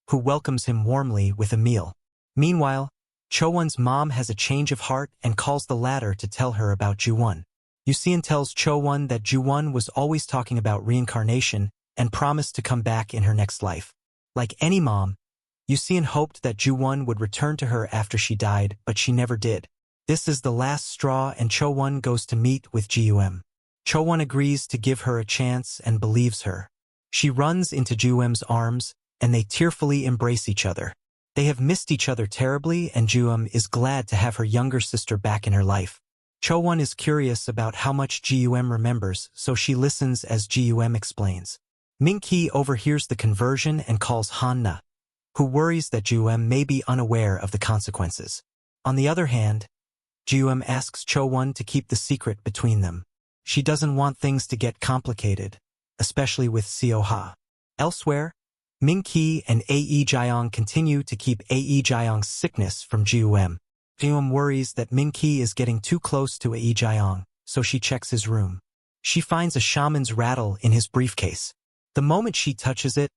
[SPEAKER 1] who welcomes him warmly with a meal. Meanwhile, Cho-won's mom has a change of heart and calls the latter to tell her about Ju-won. Yuseon tells Cho-won that Ju-won was always talking about reincarnation and promised to come back in her next life. Like any mom, Yuseon hoped that Ju-won would return to her after she died, but she never did. This is the last straw, and Cho-won goes to meet with Ji-eum. Cho-won agrees to give her a chance and believes her. She runs into Ji-eum's arms, and they tearfully embrace each other. They have missed each other terribly, and Ji-eum is glad to have her younger sister back in her life. Cho-won is curious about how much Ji-eum remembers, so she listens as Ji-eum explains. Min-ki overhears the conversion and calls Han-na, who worries that Ji-eum may be unaware of the consequences. On the other hand, Ji-eum asks Cho-won to keep the secret between them. She doesn't want things to get complicated, especially with Seo-ha. Elsewhere, Min-ki and Ae Jae-young continue to keep Ae Jae-young's sickness from Ji-eum. Ji-eum worries that Min-ki is getting too close to Ae Jae-young, so she checks his room. She finds a shaman's rattle in his briefcase. The moment she touches it,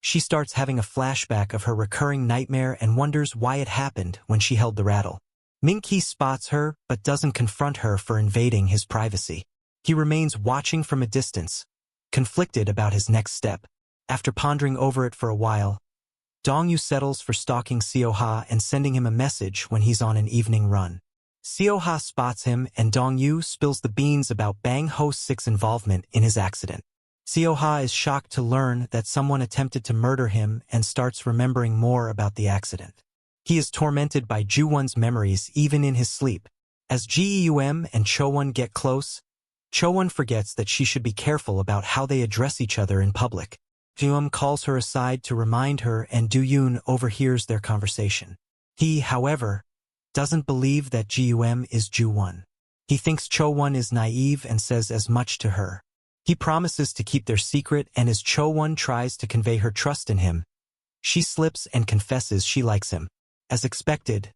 [SPEAKER 1] she starts having a flashback of her recurring nightmare and wonders why it happened when she held the rattle. Min-ki spots her but doesn't confront her for invading his privacy. He remains watching from a distance, conflicted about his next step. After pondering over it for a while, Dong-yu settles for stalking Seo-ha and sending him a message when he's on an evening run. Seo-ha spots him and Dong-yu spills the beans about Bang Ho-sik's involvement in his accident. Seo-ha is shocked to learn that someone attempted to murder him and starts remembering more about the accident. He is tormented by Ju-won's memories even in his sleep. As Ji-eum and Cho-won get close, Cho-won forgets that she should be careful about how they address each other in public. Ji-eum calls her aside to remind her, and Do-yoon overhears their conversation. He, however, doesn't believe that Ji-eum is Ju-won. He thinks Cho-won is naive and says as much to her. He promises to keep their secret, and as Cho-won tries to convey her trust in him, she slips and confesses she likes him. As expected,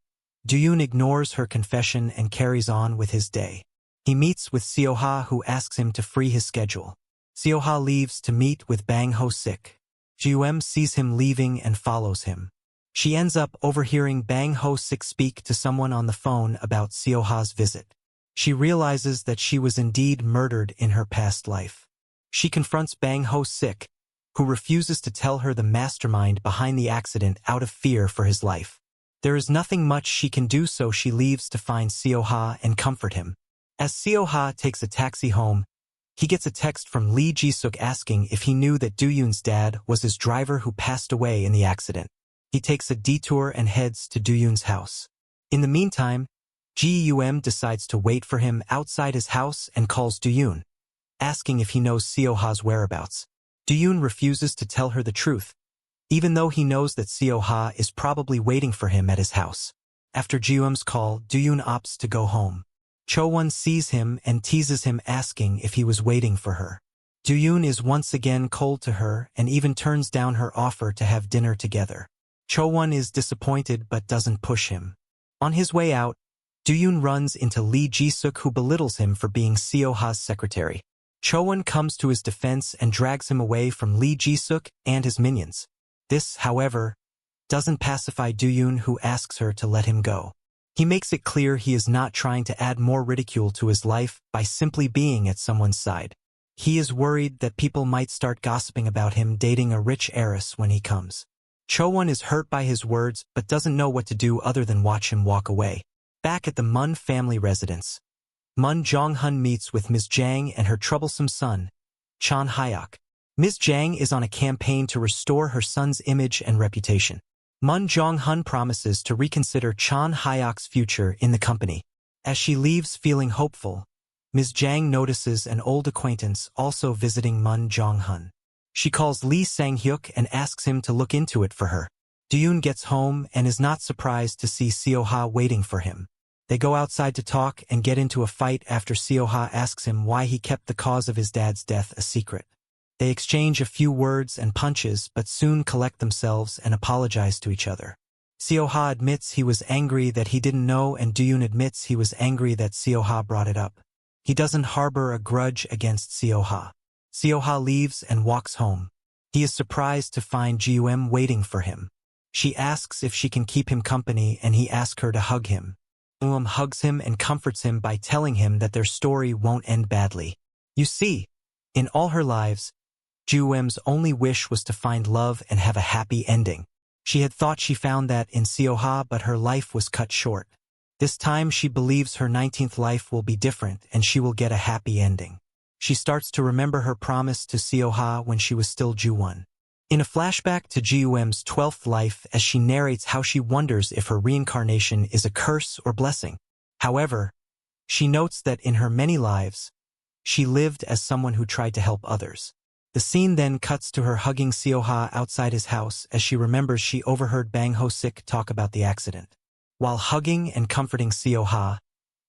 [SPEAKER 1] Do-yoon ignores her confession and carries on with his day. He meets with Seo-ha, who asks him to free his schedule. Seo-ha leaves to meet with Bang Ho-sik. Ji-eum sees him leaving and follows him. She ends up overhearing Bang Ho-sik speak to someone on the phone about Seo-ha's visit. She realizes that she was indeed murdered in her past life. She confronts Bang Ho-sik, who refuses to tell her the mastermind behind the accident out of fear for his life. There is nothing much she can do, so she leaves to find Seo-ha and comfort him. As Seo-ha takes a taxi home, he gets a text from Lee Ji-suk asking if he knew that Do-yoon's dad was his driver who passed away in the accident. He takes a detour and heads to Do-yoon's house. In the meantime, Ji-eum decides to wait for him outside his house and calls Do-yoon, asking if he knows Seo-ha's whereabouts. Do-yoon refuses to tell her the truth, even though he knows that Seo-ha is probably waiting for him at his house. After Ji-eum's call, Do-yoon opts to go home. Cho-won sees him and teases him, asking if he was waiting for her. Do-yoon is once again cold to her and even turns down her offer to have dinner together. Cho-won is disappointed but doesn't push him. On his way out, Do-yoon runs into Lee Ji-suk, who belittles him for being Seo-ha's secretary. Cho-won comes to his defense and drags him away from Lee Ji-suk and his minions. This, however, doesn't pacify Do-yoon, who asks her to let him go. He makes it clear he is not trying to add more ridicule to his life by simply being at someone's side. He is worried that people might start gossiping about him dating a rich heiress when he comes. Cho-won is hurt by his words but doesn't know what to do other than watch him walk away. Back at the Moon family residence, Moon Jong-hun meets with Ms. Jang and her troublesome son, Chon Hyuk. Ms. Jang is on a campaign to restore her son's image and reputation. Moon Jong-hun promises to reconsider Chon Hyuk's future in the company. As she leaves feeling hopeful, Ms. Jang notices an old acquaintance also visiting Moon Jong-hun. She calls Lee Sang-hyuk and asks him to look into it for her. Do-yoon gets home and is not surprised to see Seo-ha waiting for him. They go outside to talk and get into a fight after Seo-ha asks him why he kept the cause of his dad's death a secret. They exchange a few words and punches but soon collect themselves and apologize to each other. Seo-ha admits he was angry that he didn't know, and Do-yoon admits he was angry that Seo-ha brought it up. He doesn't harbor a grudge against Seo-ha. Seo-ha leaves and walks home. He is surprised to find Ji-eum waiting for him. She asks if she can keep him company and he asks her to hug him. Ji-eum hugs him and comforts him by telling him that their story won't end badly. You see, in all her lives, Ji-eum's only wish was to find love and have a happy ending. She had thought she found that in Seo-ha, but her life was cut short. This time she believes her 19th life will be different and she will get a happy ending. She starts to remember her promise to Seo-ha when she was still Ju-won. In a flashback to Ji-eum's 12th life, as she narrates how she wonders if her reincarnation is a curse or blessing. However, she notes that in her many lives, she lived as someone who tried to help others. The scene then cuts to her hugging Seo-ha outside his house as she remembers she overheard Bang Ho-sik talk about the accident. While hugging and comforting Seo-ha,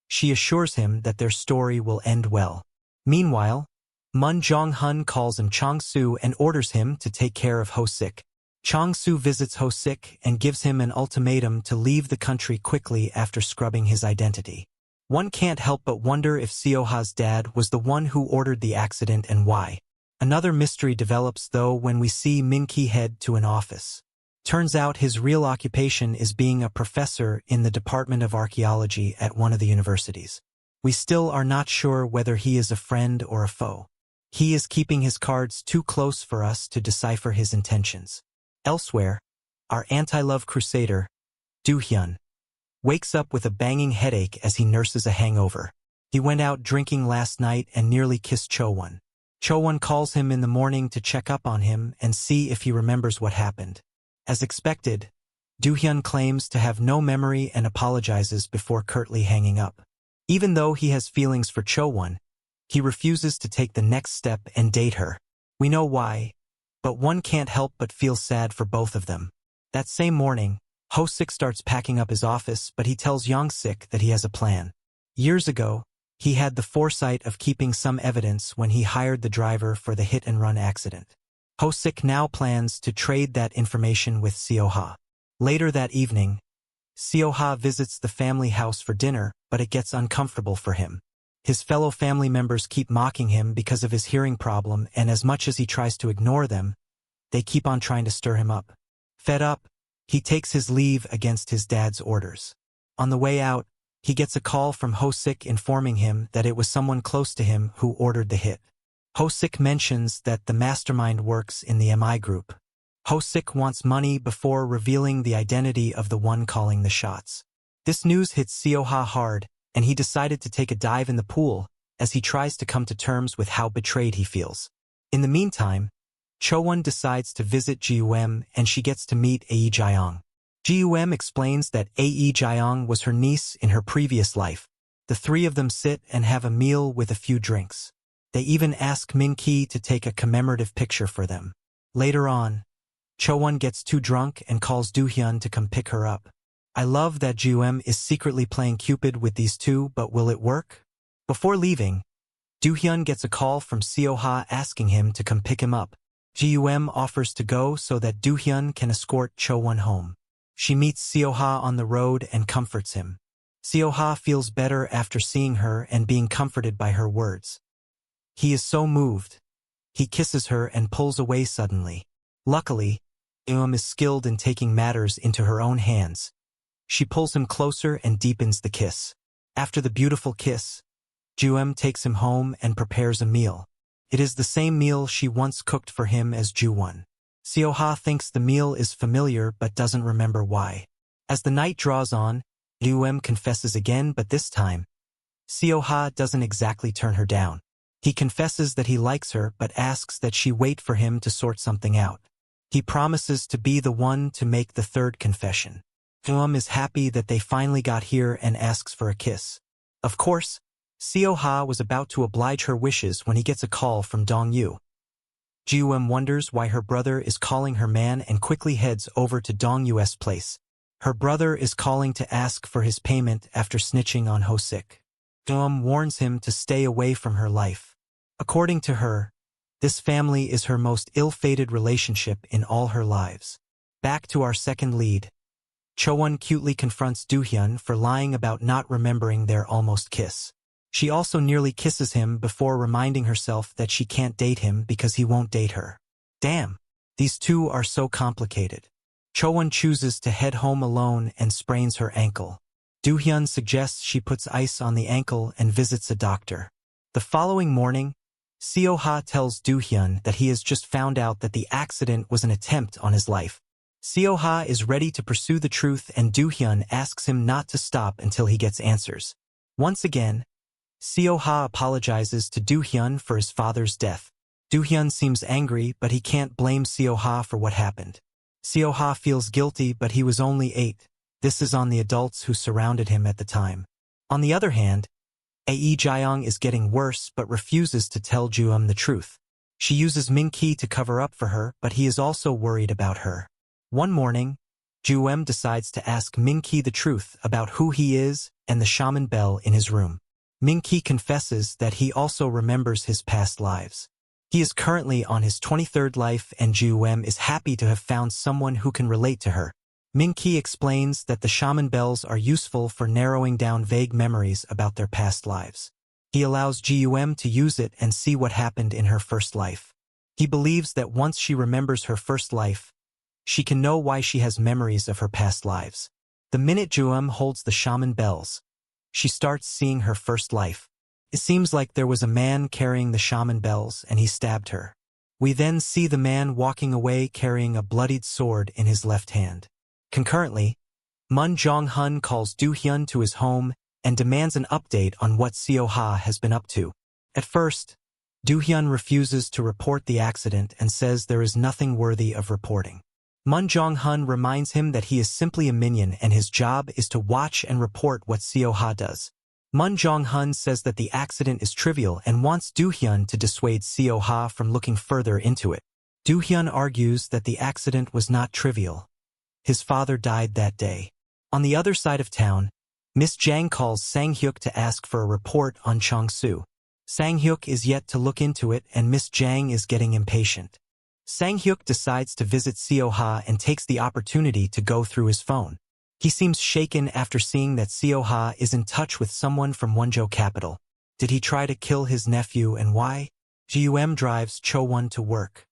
[SPEAKER 1] she assures him that their story will end well. Meanwhile, Moon Jong-hun calls him Chong-soo and orders him to take care of Ho-sik. Chong-soo visits Ho-sik and gives him an ultimatum to leave the country quickly after scrubbing his identity. One can't help but wonder if Seo-ha's dad was the one who ordered the accident and why. Another mystery develops though when we see Min-ki head to an office. Turns out his real occupation is being a professor in the Department of Archaeology at one of the universities. We still are not sure whether he is a friend or a foe. He is keeping his cards too close for us to decipher his intentions. Elsewhere, our anti-love crusader, Do-hyun, wakes up with a banging headache as he nurses a hangover. He went out drinking last night and nearly kissed Cho-won. Cho-won calls him in the morning to check up on him and see if he remembers what happened. As expected, Do-hyun claims to have no memory and apologizes before curtly hanging up. Even though he has feelings for Cho-won, He refuses to take the next step and date her. We know why, but one can't help but feel sad for both of them. That same morning, Ho-sik starts packing up his office, but he tells Young-sik that he has a plan. Years ago, he had the foresight of keeping some evidence when he hired the driver for the hit-and-run accident. Ho-sik now plans to trade that information with Seo-ha. Later that evening, Seo-ha visits the family house for dinner, but it gets uncomfortable for him. His fellow family members keep mocking him because of his hearing problem, and as much as he tries to ignore them, they keep on trying to stir him up. Fed up, he takes his leave against his dad's orders. On the way out, he gets a call from Ho-sik informing him that it was someone close to him who ordered the hit. Ho-sik mentions that the mastermind works in the MI group. Ho-sik wants money before revealing the identity of the one calling the shots. This news hits Seo-ha hard, and he decided to take a dive in the pool as he tries to come to terms with how betrayed he feels. In the meantime, Cho-won decides to visit Ji-eum, and she gets to meet Ae Ji-young. Ji-eum explains that Ae Ji-young was her niece in her previous life. The three of them sit and have a meal with a few drinks. They even ask Min-ki to take a commemorative picture for them. Later on, Cho-won gets too drunk and calls Do-hyun to come pick her up. I love that Ji-eum is secretly playing Cupid with these two, but will it work? Before leaving, Do-hyun gets a call from Seo-ha asking him to come pick him up. Ji-eum offers to go so that Do-hyun can escort Cho-won home. She meets Seo-ha on the road and comforts him. Seo-ha feels better after seeing her and being comforted by her words. He is so moved. He kisses her and pulls away suddenly. Luckily, Ji-eum is skilled in taking matters into her own hands. She pulls him closer and deepens the kiss. After the beautiful kiss, Ji-eum takes him home and prepares a meal. It is the same meal she once cooked for him as Ju-won. Seo-ha thinks the meal is familiar but doesn't remember why. As the night draws on, Ji-eum confesses again, but this time, Seo-ha doesn't exactly turn her down. He confesses that he likes her but asks that she wait for him to sort something out. He promises to be the one to make the third confession. Ji-eum is happy that they finally got here and asks for a kiss. Of course, Seo-ha was about to oblige her wishes when he gets a call from Dong-yu. Ji-eum wonders why her brother is calling her man and quickly heads over to Dong-yu's place. Her brother is calling to ask for his payment after snitching on Ho-sik. Ji-eum warns him to stay away from her life. According to her, this family is her most ill-fated relationship in all her lives. Back to our second lead. Cho-won cutely confronts Do-hyun for lying about not remembering their almost kiss. She also nearly kisses him before reminding herself that she can't date him because he won't date her. Damn, these two are so complicated. Cho-won chooses to head home alone and sprains her ankle. Do-hyun suggests she puts ice on the ankle and visits a doctor. The following morning, Seo-ha tells Do-hyun that he has just found out that the accident was an attempt on his life. Seo-ha is ready to pursue the truth, and Do-hyun asks him not to stop until he gets answers. Once again, Seo-ha apologizes to Do-hyun for his father's death. Do-hyun seems angry, but he can't blame Seo-ha for what happened. Seo-ha feels guilty, but he was only 8. This is on the adults who surrounded him at the time. On the other hand, Ae Ji-young is getting worse but refuses to tell Ji-eum the truth. She uses Min-ki to cover up for her, but he is also worried about her. One morning, Ji-eum decides to ask Min-ki the truth about who he is and the shaman bell in his room. Min-ki confesses that he also remembers his past lives. He is currently on his 23rd life, and Ji-eum is happy to have found someone who can relate to her. Min-ki explains that the shaman bells are useful for narrowing down vague memories about their past lives. He allows Ji-eum to use it and see what happened in her first life. He believes that once she remembers her first life, she can know why she has memories of her past lives. The minute Ji-eum holds the shaman bells, she starts seeing her first life. It seems like there was a man carrying the shaman bells and he stabbed her. We then see the man walking away carrying a bloodied sword in his left hand. Concurrently, Moon Jong-hun calls Do-hyun to his home and demands an update on what Seo-ha has been up to. At first, Do-hyun refuses to report the accident and says there is nothing worthy of reporting. Moon Jong-hun reminds him that he is simply a minion and his job is to watch and report what Seo-ha does. Moon Seo-ha says that the accident is trivial and wants Do-hyun to dissuade Seo-ha from looking further into it. Do-hyun argues that the accident was not trivial. His father died that day. On the other side of town, Miss Jang calls Sang-hyuk to ask for a report on Chong-soo. Sang-hyuk is yet to look into it and Miss Jang is getting impatient. Sang-hyuk decides to visit Seo-ha and takes the opportunity to go through his phone. He seems shaken after seeing that Seo-ha is in touch with someone from Wonjo capital. Did he try to kill his nephew and why? Ji-eum drives Cho-won to work.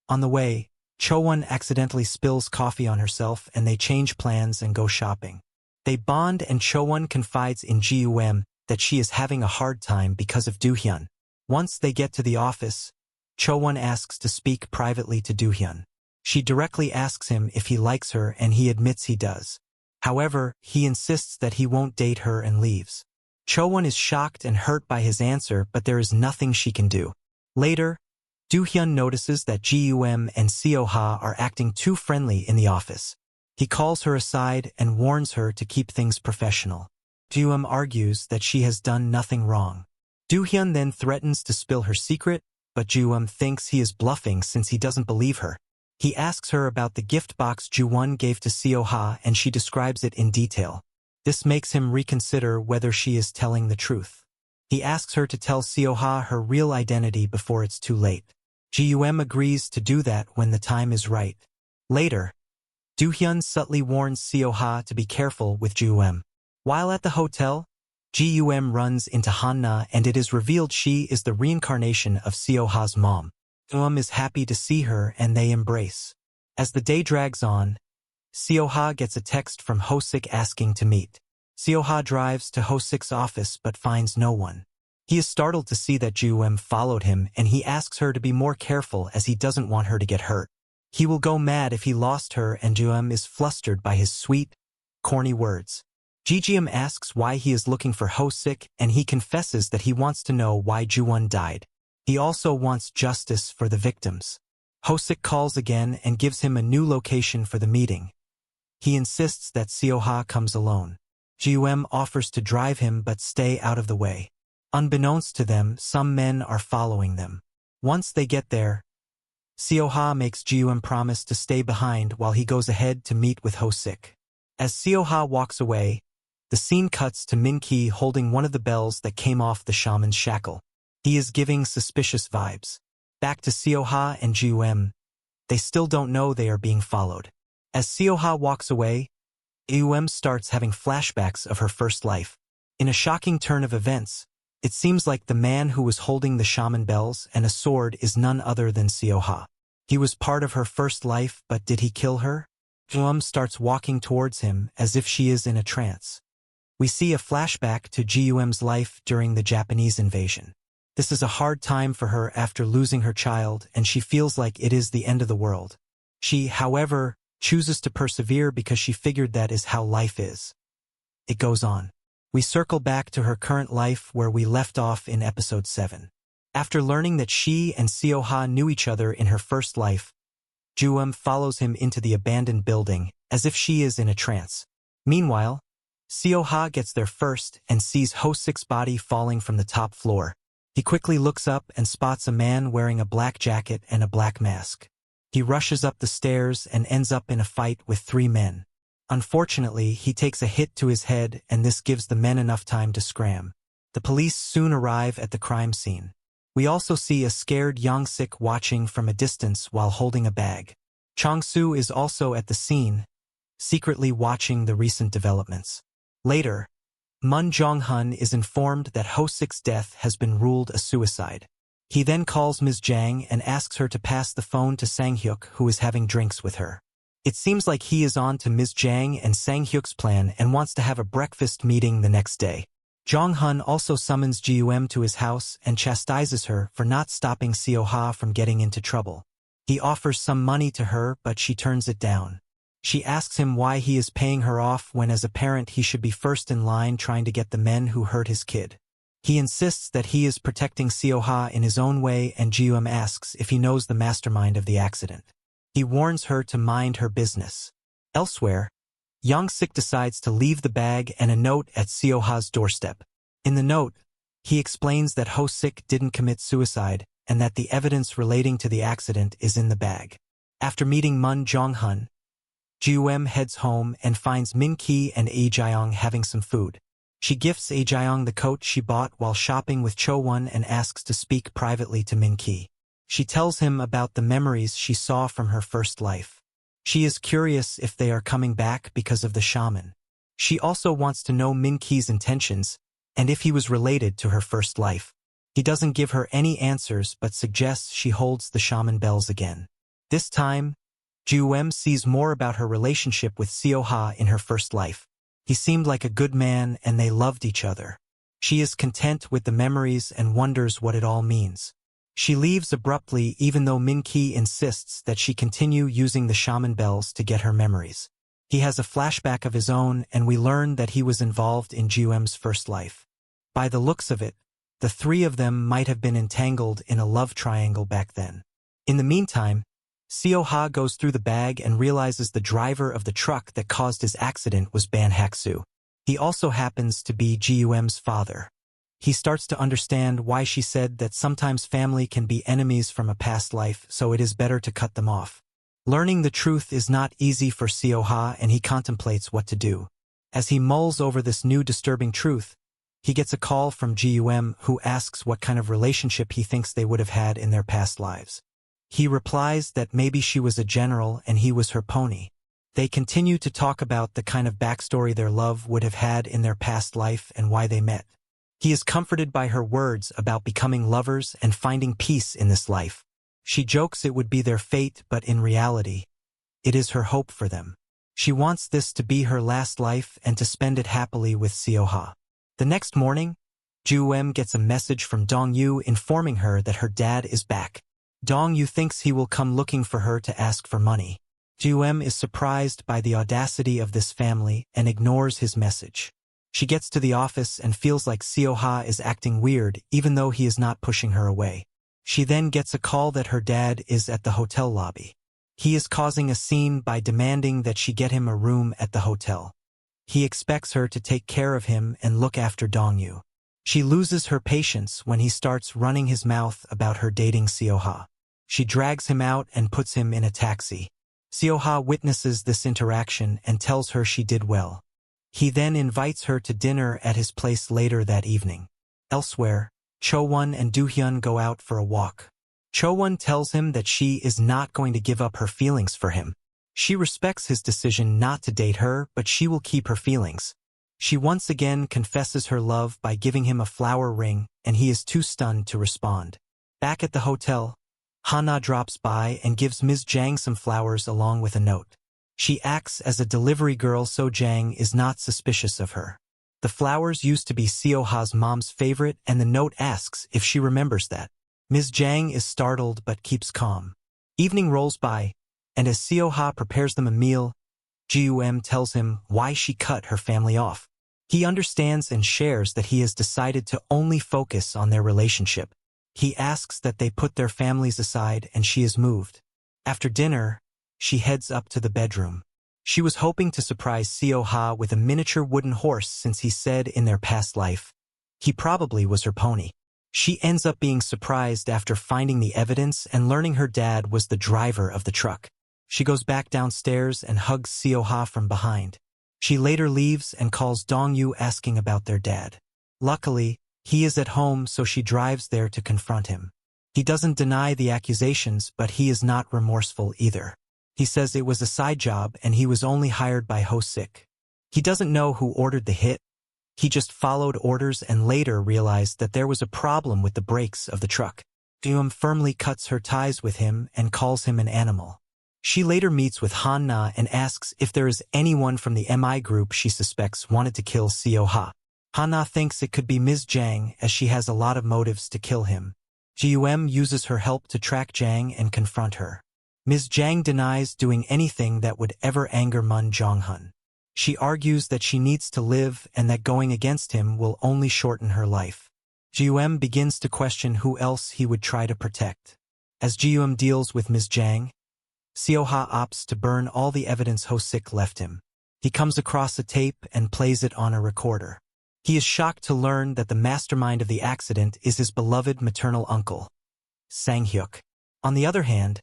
[SPEAKER 1] On the way, Cho-won accidentally spills coffee on herself and they change plans and go shopping. They bond and Cho-won confides in Ji-eum that she is having a hard time because of Do-hyun. Once they get to the office, Cho-won asks to speak privately to Do-hyun. She directly asks him if he likes her and he admits he does. However, he insists that he won't date her and leaves. Cho-won is shocked and hurt by his answer, but there is nothing she can do. Later, Do-hyun notices that Ji-eum and Seo-ha are acting too friendly in the office. He calls her aside and warns her to keep things professional. Ji-eum argues that she has done nothing wrong. Do-hyun then threatens to spill her secret, but Ji-eum thinks he is bluffing since he doesn't believe her. He asks her about the gift box Ju-won gave to Seo-ha and she describes it in detail. This makes him reconsider whether she is telling the truth. He asks her to tell Seo-ha her real identity before it's too late. Ji-eum agrees to do that when the time is right. Later, Do-hyun subtly warns Seo-ha to be careful with Ji-eum. While at the hotel, Ji-eum runs into Hanna and it is revealed she is the reincarnation of Seo-ha's mom. Ji-eum is happy to see her and they embrace. As the day drags on, Seo-ha gets a text from Ho-sik asking to meet. Seo-ha drives to Ho-sik's office but finds no one. He is startled to see that Ji-eum followed him and he asks her to be more careful as he doesn't want her to get hurt. He will go mad if he lost her and Ji-eum is flustered by his sweet, corny words. Ji-eum asks why he is looking for Ho-sik and he confesses that he wants to know why Ju-won died. He also wants justice for the victims. Ho-sik calls again and gives him a new location for the meeting. He insists that Seo-ha comes alone. Ji-eum offers to drive him but stay out of the way. Unbeknownst to them, some men are following them. Once they get there, Seo-ha makes Ji-eum promise to stay behind while he goes ahead to meet with Ho-sik. As Seo-ha walks away, the scene cuts to Min-ki holding one of the bells that came off the shaman's shackle. He is giving suspicious vibes. Back to Seo-ha and Ji-eum. They still don't know they are being followed. As Seo-ha walks away, Ji-eum starts having flashbacks of her first life. In a shocking turn of events, it seems like the man who was holding the shaman bells and a sword is none other than Seo-ha. He was part of her first life, but did he kill her? Ji-eum starts walking towards him as if she is in a trance. We see a flashback to Ji-eum's life during the Japanese invasion. This is a hard time for her after losing her child and she feels like it is the end of the world. She, however, chooses to persevere because she figured that is how life is. It goes on. We circle back to her current life where we left off in episode 7. After learning that she and Seo-ha knew each other in her first life, Ji-eum follows him into the abandoned building as if she is in a trance. Meanwhile, Seo-ha gets there first and sees Ho-sik's body falling from the top floor. He quickly looks up and spots a man wearing a black jacket and a black mask. He rushes up the stairs and ends up in a fight with 3 men. Unfortunately, he takes a hit to his head and this gives the men enough time to scram. The police soon arrive at the crime scene. We also see a scared Young-sik watching from a distance while holding a bag. Chong-soo is also at the scene, secretly watching the recent developments. Later, Moon Jong-hun is informed that Ho-sik's death has been ruled a suicide. He then calls Ms. Jang and asks her to pass the phone to Sang-hyuk, who is having drinks with her. It seems like he is on to Ms. Jang and Sang-hyuk's plan and wants to have a breakfast meeting the next day. Jong-hun also summons Ji-eum to his house and chastises her for not stopping Seo-ha from getting into trouble. He offers some money to her, but she turns it down. She asks him why he is paying her off when as a parent he should be first in line trying to get the men who hurt his kid. He insists that he is protecting Seo-ha in his own way and Ji-eum asks if he knows the mastermind of the accident. He warns her to mind her business. Elsewhere, Young-sik decides to leave the bag and a note at Seo-ha's doorstep. In the note, he explains that Ho-sik didn't commit suicide and that the evidence relating to the accident is in the bag. After meeting Moon Jong-hun, Ji-eum heads home and finds Min-ki and Ae-jeong having some food. She gifts Ae-jeong the coat she bought while shopping with Cho-won and asks to speak privately to Min-ki. She tells him about the memories she saw from her first life. She is curious if they are coming back because of the shaman. She also wants to know Min-ki's intentions and if he was related to her first life. He doesn't give her any answers but suggests she holds the shaman bells again. This time, Ji-eum sees more about her relationship with Seo-ha in her first life. He seemed like a good man and they loved each other. She is content with the memories and wonders what it all means. She leaves abruptly even though Min-ki insists that she continue using the shaman bells to get her memories. He has a flashback of his own and we learn that he was involved in Ji-eum's first life. By the looks of it, the three of them might have been entangled in a love triangle back then. In the meantime, Seo-ha goes through the bag and realizes the driver of the truck that caused his accident was Ban Hak-soo. He also happens to be Ji-eum's father. He starts to understand why she said that sometimes family can be enemies from a past life, so it is better to cut them off. Learning the truth is not easy for Seo-ha and he contemplates what to do. As he mulls over this new disturbing truth, he gets a call from Ji-eum who asks what kind of relationship he thinks they would have had in their past lives. He replies that maybe she was a general and he was her pony. They continue to talk about the kind of backstory their love would have had in their past life and why they met. He is comforted by her words about becoming lovers and finding peace in this life. She jokes it would be their fate, but in reality, it is her hope for them. She wants this to be her last life and to spend it happily with Seo-ha. The next morning, Ji-eum gets a message from Dong-yu informing her that her dad is back. Dong-yu thinks he will come looking for her to ask for money. Ji-eum is surprised by the audacity of this family and ignores his message. She gets to the office and feels like Seo-ha is acting weird even though he is not pushing her away. She then gets a call that her dad is at the hotel lobby. He is causing a scene by demanding that she get him a room at the hotel. He expects her to take care of him and look after Dong-yu. She loses her patience when he starts running his mouth about her dating Seo-ha. She drags him out and puts him in a taxi. Seo-ha witnesses this interaction and tells her she did well. He then invites her to dinner at his place later that evening. Elsewhere, Cho-won and Do-hyun go out for a walk. Cho-won tells him that she is not going to give up her feelings for him. She respects his decision not to date her, but she will keep her feelings. She once again confesses her love by giving him a flower ring, and he is too stunned to respond. Back at the hotel, Hana drops by and gives Ms. Jang some flowers along with a note. She acts as a delivery girl so Jang is not suspicious of her. The flowers used to be Seo-ha's mom's favorite and the note asks if she remembers that. Ms. Jang is startled but keeps calm. Evening rolls by, and as Seo-ha prepares them a meal, Ji-eum tells him why she cut her family off. He understands and shares that he has decided to only focus on their relationship. He asks that they put their families aside and she is moved. After dinner, she heads up to the bedroom. She was hoping to surprise Seo-ha with a miniature wooden horse since he said in their past life he probably was her pony. She ends up being surprised after finding the evidence and learning her dad was the driver of the truck. She goes back downstairs and hugs Seo-ha from behind. She later leaves and calls Dong-yu asking about their dad. Luckily, he is at home, so she drives there to confront him. He doesn't deny the accusations, but he is not remorseful either. He says it was a side job and he was only hired by Ho-sik. He doesn't know who ordered the hit. He just followed orders and later realized that there was a problem with the brakes of the truck. Ji-eum firmly cuts her ties with him and calls him an animal. She later meets with Han-na and asks if there is anyone from the MI group she suspects wanted to kill Seo-ha. Han-na thinks it could be Ms. Jang as she has a lot of motives to kill him. Ji-eum uses her help to track Jang and confront her. Ms. Jang denies doing anything that would ever anger Moon Jong-hun. She argues that she needs to live and that going against him will only shorten her life. Ji-eum begins to question who else he would try to protect. As Ji-eum deals with Ms. Jang, Seo-ha opts to burn all the evidence Ho-sik left him. He comes across a tape and plays it on a recorder. He is shocked to learn that the mastermind of the accident is his beloved maternal uncle, Sang-hyuk. On the other hand,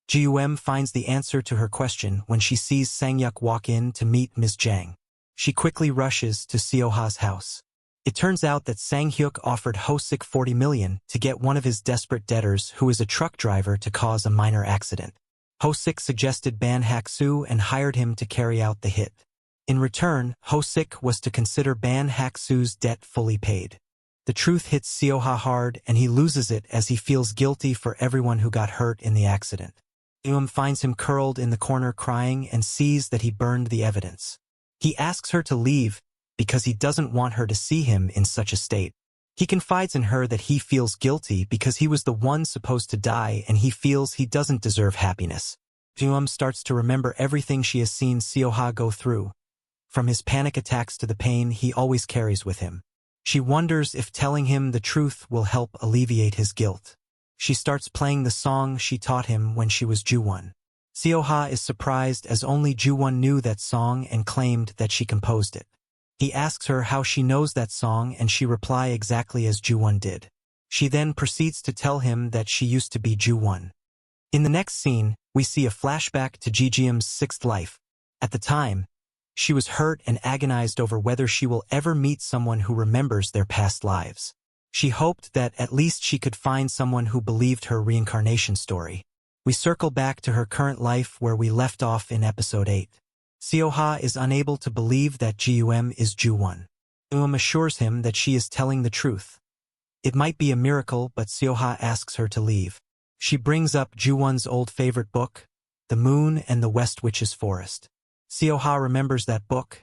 [SPEAKER 1] Ji-eum finds the answer to her question when she sees Sang-hyuk walk in to meet Ms. Jang. She quickly rushes to Seo-ha's house. It turns out that Sang-hyuk offered Ho-sik 40 million to get one of his desperate debtors who is a truck driver to cause a minor accident. Ho-sik suggested Ban Hak-soo and hired him to carry out the hit. In return, Ho-sik was to consider Ban Hak-soo's debt fully paid. The truth hits Seo-ha hard and he loses it as he feels guilty for everyone who got hurt in the accident. Ji-eum finds him curled in the corner crying and sees that he burned the evidence. He asks her to leave because he doesn't want her to see him in such a state. He confides in her that he feels guilty because he was the one supposed to die and he feels he doesn't deserve happiness. Ji-eum starts to remember everything she has seen Seo-ha go through, from his panic attacks to the pain he always carries with him. She wonders if telling him the truth will help alleviate his guilt. She starts playing the song she taught him when she was Ju-won. Seo-ha is surprised as only Ju-won knew that song and claimed that she composed it. He asks her how she knows that song and she replies exactly as Ju-won did. She then proceeds to tell him that she used to be Ju-won. In the next scene, we see a flashback to Ji-eum's sixth life. At the time, she was hurt and agonized over whether she will ever meet someone who remembers their past lives. She hoped that at least she could find someone who believed her reincarnation story. We circle back to her current life where we left off in episode 8. Seo-ha is unable to believe that Ji-eum is Ju-won. Ji-eum assures him that she is telling the truth. It might be a miracle, but Seo-ha asks her to leave. She brings up Ju-won's old favorite book, The Moon and the West Witch's Forest. Seo-ha remembers that book,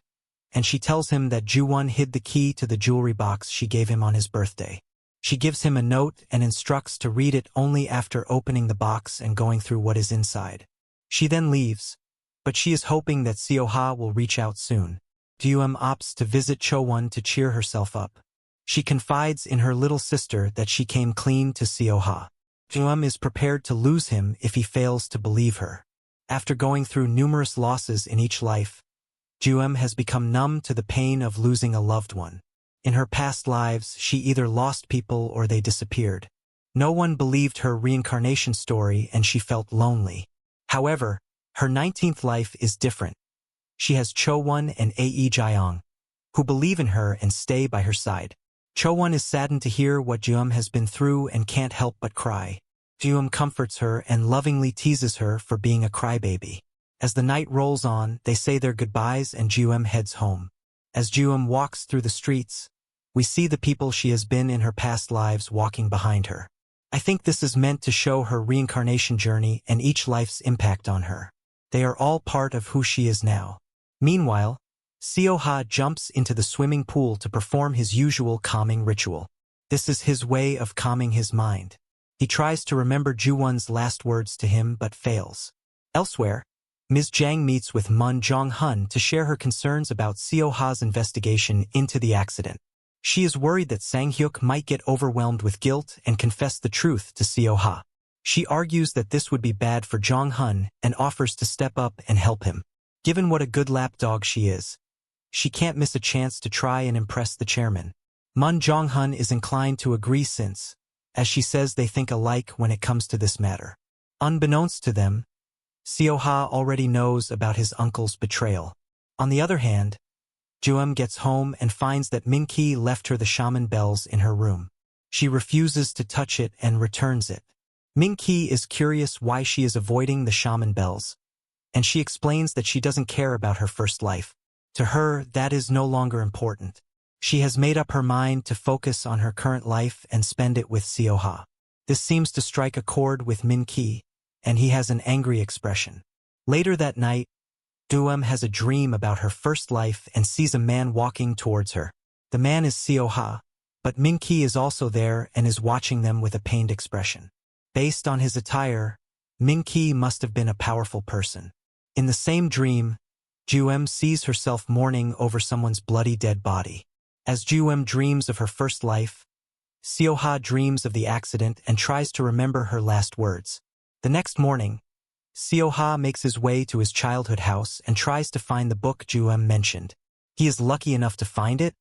[SPEAKER 1] and she tells him that Ju-won hid the key to the jewelry box she gave him on his birthday. She gives him a note and instructs to read it only after opening the box and going through what is inside. She then leaves, but she is hoping that Seo-ha will reach out soon. Ji-eum opts to visit Cho-won to cheer herself up. She confides in her little sister that she came clean to Seo-ha. Ji-eum is prepared to lose him if he fails to believe her. After going through numerous losses in each life, Ji-eum has become numb to the pain of losing a loved one. In her past lives, she either lost people or they disappeared. No one believed her reincarnation story and she felt lonely. However, her 19th life is different. She has Cho-won and Ae Jae-young, who believe in her and stay by her side. Cho-won is saddened to hear what Ji-eum has been through and can't help but cry. Ji-eum comforts her and lovingly teases her for being a crybaby. As the night rolls on, they say their goodbyes and Ji-eum heads home. As Ji-eum walks through the streets, we see the people she has been in her past lives walking behind her. I think this is meant to show her reincarnation journey and each life's impact on her. They are all part of who she is now. Meanwhile, Seo-ha jumps into the swimming pool to perform his usual calming ritual. This is his way of calming his mind. He tries to remember Ju-won's last words to him but fails. Elsewhere, Ms. Jang meets with Moon Seo-ha to share her concerns about Seo-ha's investigation into the accident. She is worried that Sang-hyuk might get overwhelmed with guilt and confess the truth to Seo-ha. She argues that this would be bad for Jong-hun and offers to step up and help him. Given what a good lapdog she is, she can't miss a chance to try and impress the chairman. Moon Seo-ha is inclined to agree since, as she says they think alike when it comes to this matter. Unbeknownst to them, Seo-ha already knows about his uncle's betrayal. On the other hand, Ji-eum gets home and finds that Min-ki left her the shaman bells in her room. She refuses to touch it and returns it. Min-ki is curious why she is avoiding the shaman bells, and she explains that she doesn't care about her first life. To her, that is no longer important. She has made up her mind to focus on her current life and spend it with Seo-ha. This seems to strike a chord with Min-ki, and he has an angry expression. Later that night, Ji-eum has a dream about her first life and sees a man walking towards her. The man is Seo-ha, but Min-ki is also there and is watching them with a pained expression. Based on his attire, Min-ki must have been a powerful person. In the same dream, Ji-eum sees herself mourning over someone's bloody dead body. As Ji-eum dreams of her first life, Seo-ha dreams of the accident and tries to remember her last words. The next morning, Seo-ha makes his way to his childhood house and tries to find the book Ji-eum mentioned. He is lucky enough to find it,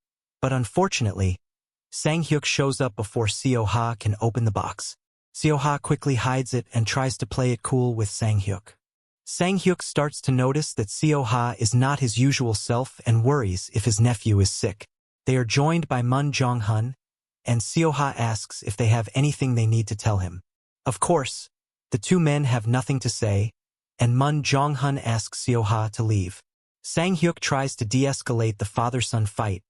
[SPEAKER 1] But unfortunately, Sang-hyuk shows up before Seo-ha can open the box. Seo-ha quickly hides it and tries to play it cool with Sang-hyuk. Sang-hyuk starts to notice that Seo-ha is not his usual self and worries if his nephew is sick. They are joined by Moon Seo-ha, and Seo-ha asks if they have anything they need to tell him. Of course, the two men have nothing to say, and Moon Seo-ha asks Seo-ha to leave. Sang-hyuk tries to de-escalate the father-son fight,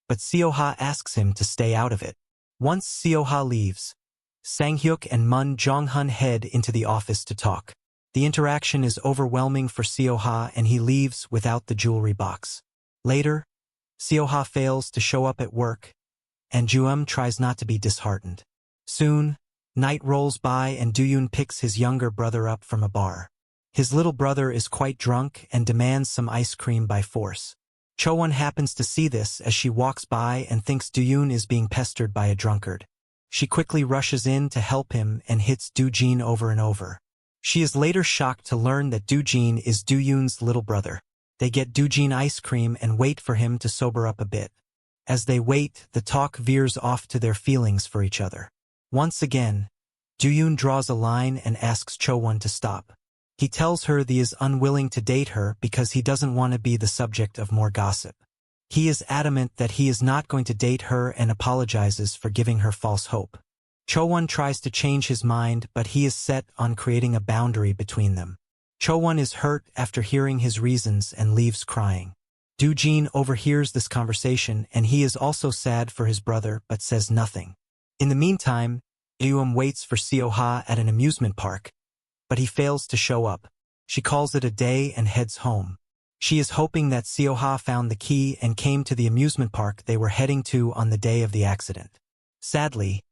[SPEAKER 1] but Seo-ha asks him to stay out of it. Once Seo-ha leaves, Sang-hyuk and Moon Seo-ha head into the office to talk. The interaction is overwhelming for Seo-ha and he leaves without the jewelry box. Later, Seo-ha fails to show up at work, and Ji-eum tries not to be disheartened. Soon, night rolls by and Do-yoon picks his younger brother up from a bar. His little brother is quite drunk and demands some ice cream by force. Cho-won happens to see this as she walks by and thinks Do-yoon is being pestered by a drunkard. She quickly rushes in to help him and hits Do-jin over and over. She is later shocked to learn that Do-jin is Do-yoon's little brother. They get Do-jin ice cream and wait for him to sober up a bit. As they wait, the talk veers off to their feelings for each other. Once again, Do-yoon draws a line and asks Cho-won to stop. He tells her he is unwilling to date her because he doesn't want to be the subject of more gossip. He is adamant that he is not going to date her and apologizes for giving her false hope. Cho-won tries to change his mind, but he is set on creating a boundary between them. Cho-won is hurt after hearing his reasons and leaves crying. Do-jin overhears this conversation and he is also sad for his brother but says nothing. In the meantime, Ji-eum waits for Seo-ha at an amusement park, but he fails to show up. She calls it a day and heads home. She is hoping that Seo-ha found the key and came to the amusement park they were heading to on the day of the accident. Sadly,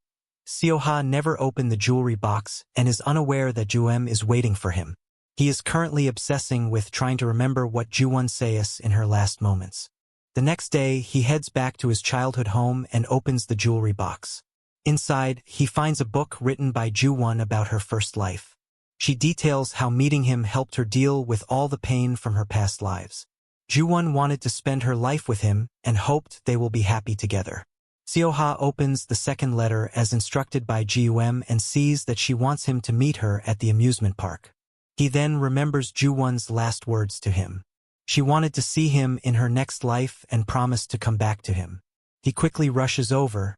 [SPEAKER 1] Seo-ha never opened the jewelry box and is unaware that Ji-eum is waiting for him. He is currently obsessing with trying to remember what Ji-won says in her last moments. The next day, he heads back to his childhood home and opens the jewelry box. Inside, he finds a book written by Ji-won about her first life. She details how meeting him helped her deal with all the pain from her past lives. Ji-won wanted to spend her life with him and hoped they will be happy together. Seo-ha opens the second letter as instructed by Ji-eum and sees that she wants him to meet her at the amusement park. He then remembers Ji-won's last words to him. She wanted to see him in her next life and promised to come back to him. He quickly rushes over,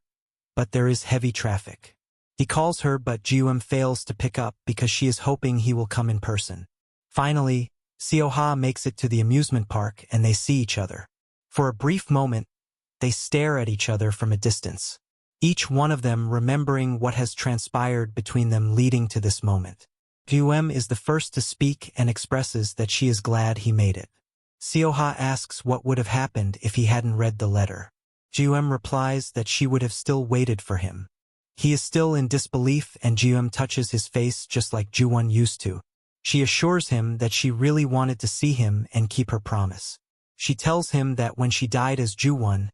[SPEAKER 1] but there is heavy traffic. He calls her but Ji-eum fails to pick up because she is hoping he will come in person. Finally, Seo-ha makes it to the amusement park and they see each other. For a brief moment, they stare at each other from a distance, each one of them remembering what has transpired between them leading to this moment. Ji-eum is the first to speak and expresses that she is glad he made it. Seo-ha asks what would have happened if he hadn't read the letter. Ji-eum replies that she would have still waited for him. He is still in disbelief and Ji-eum touches his face just like Ji-won used to. She assures him that she really wanted to see him and keep her promise. She tells him that when she died as Ji-won,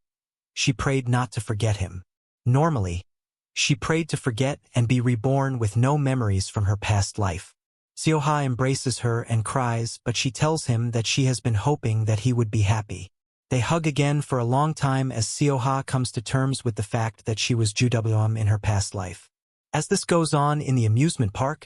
[SPEAKER 1] she prayed not to forget him. Normally, she prayed to forget and be reborn with no memories from her past life. Seo-ha embraces her and cries, but she tells him that she has been hoping that he would be happy. They hug again for a long time as Seo-ha comes to terms with the fact that she was Ju-eum in her past life. As this goes on in the amusement park,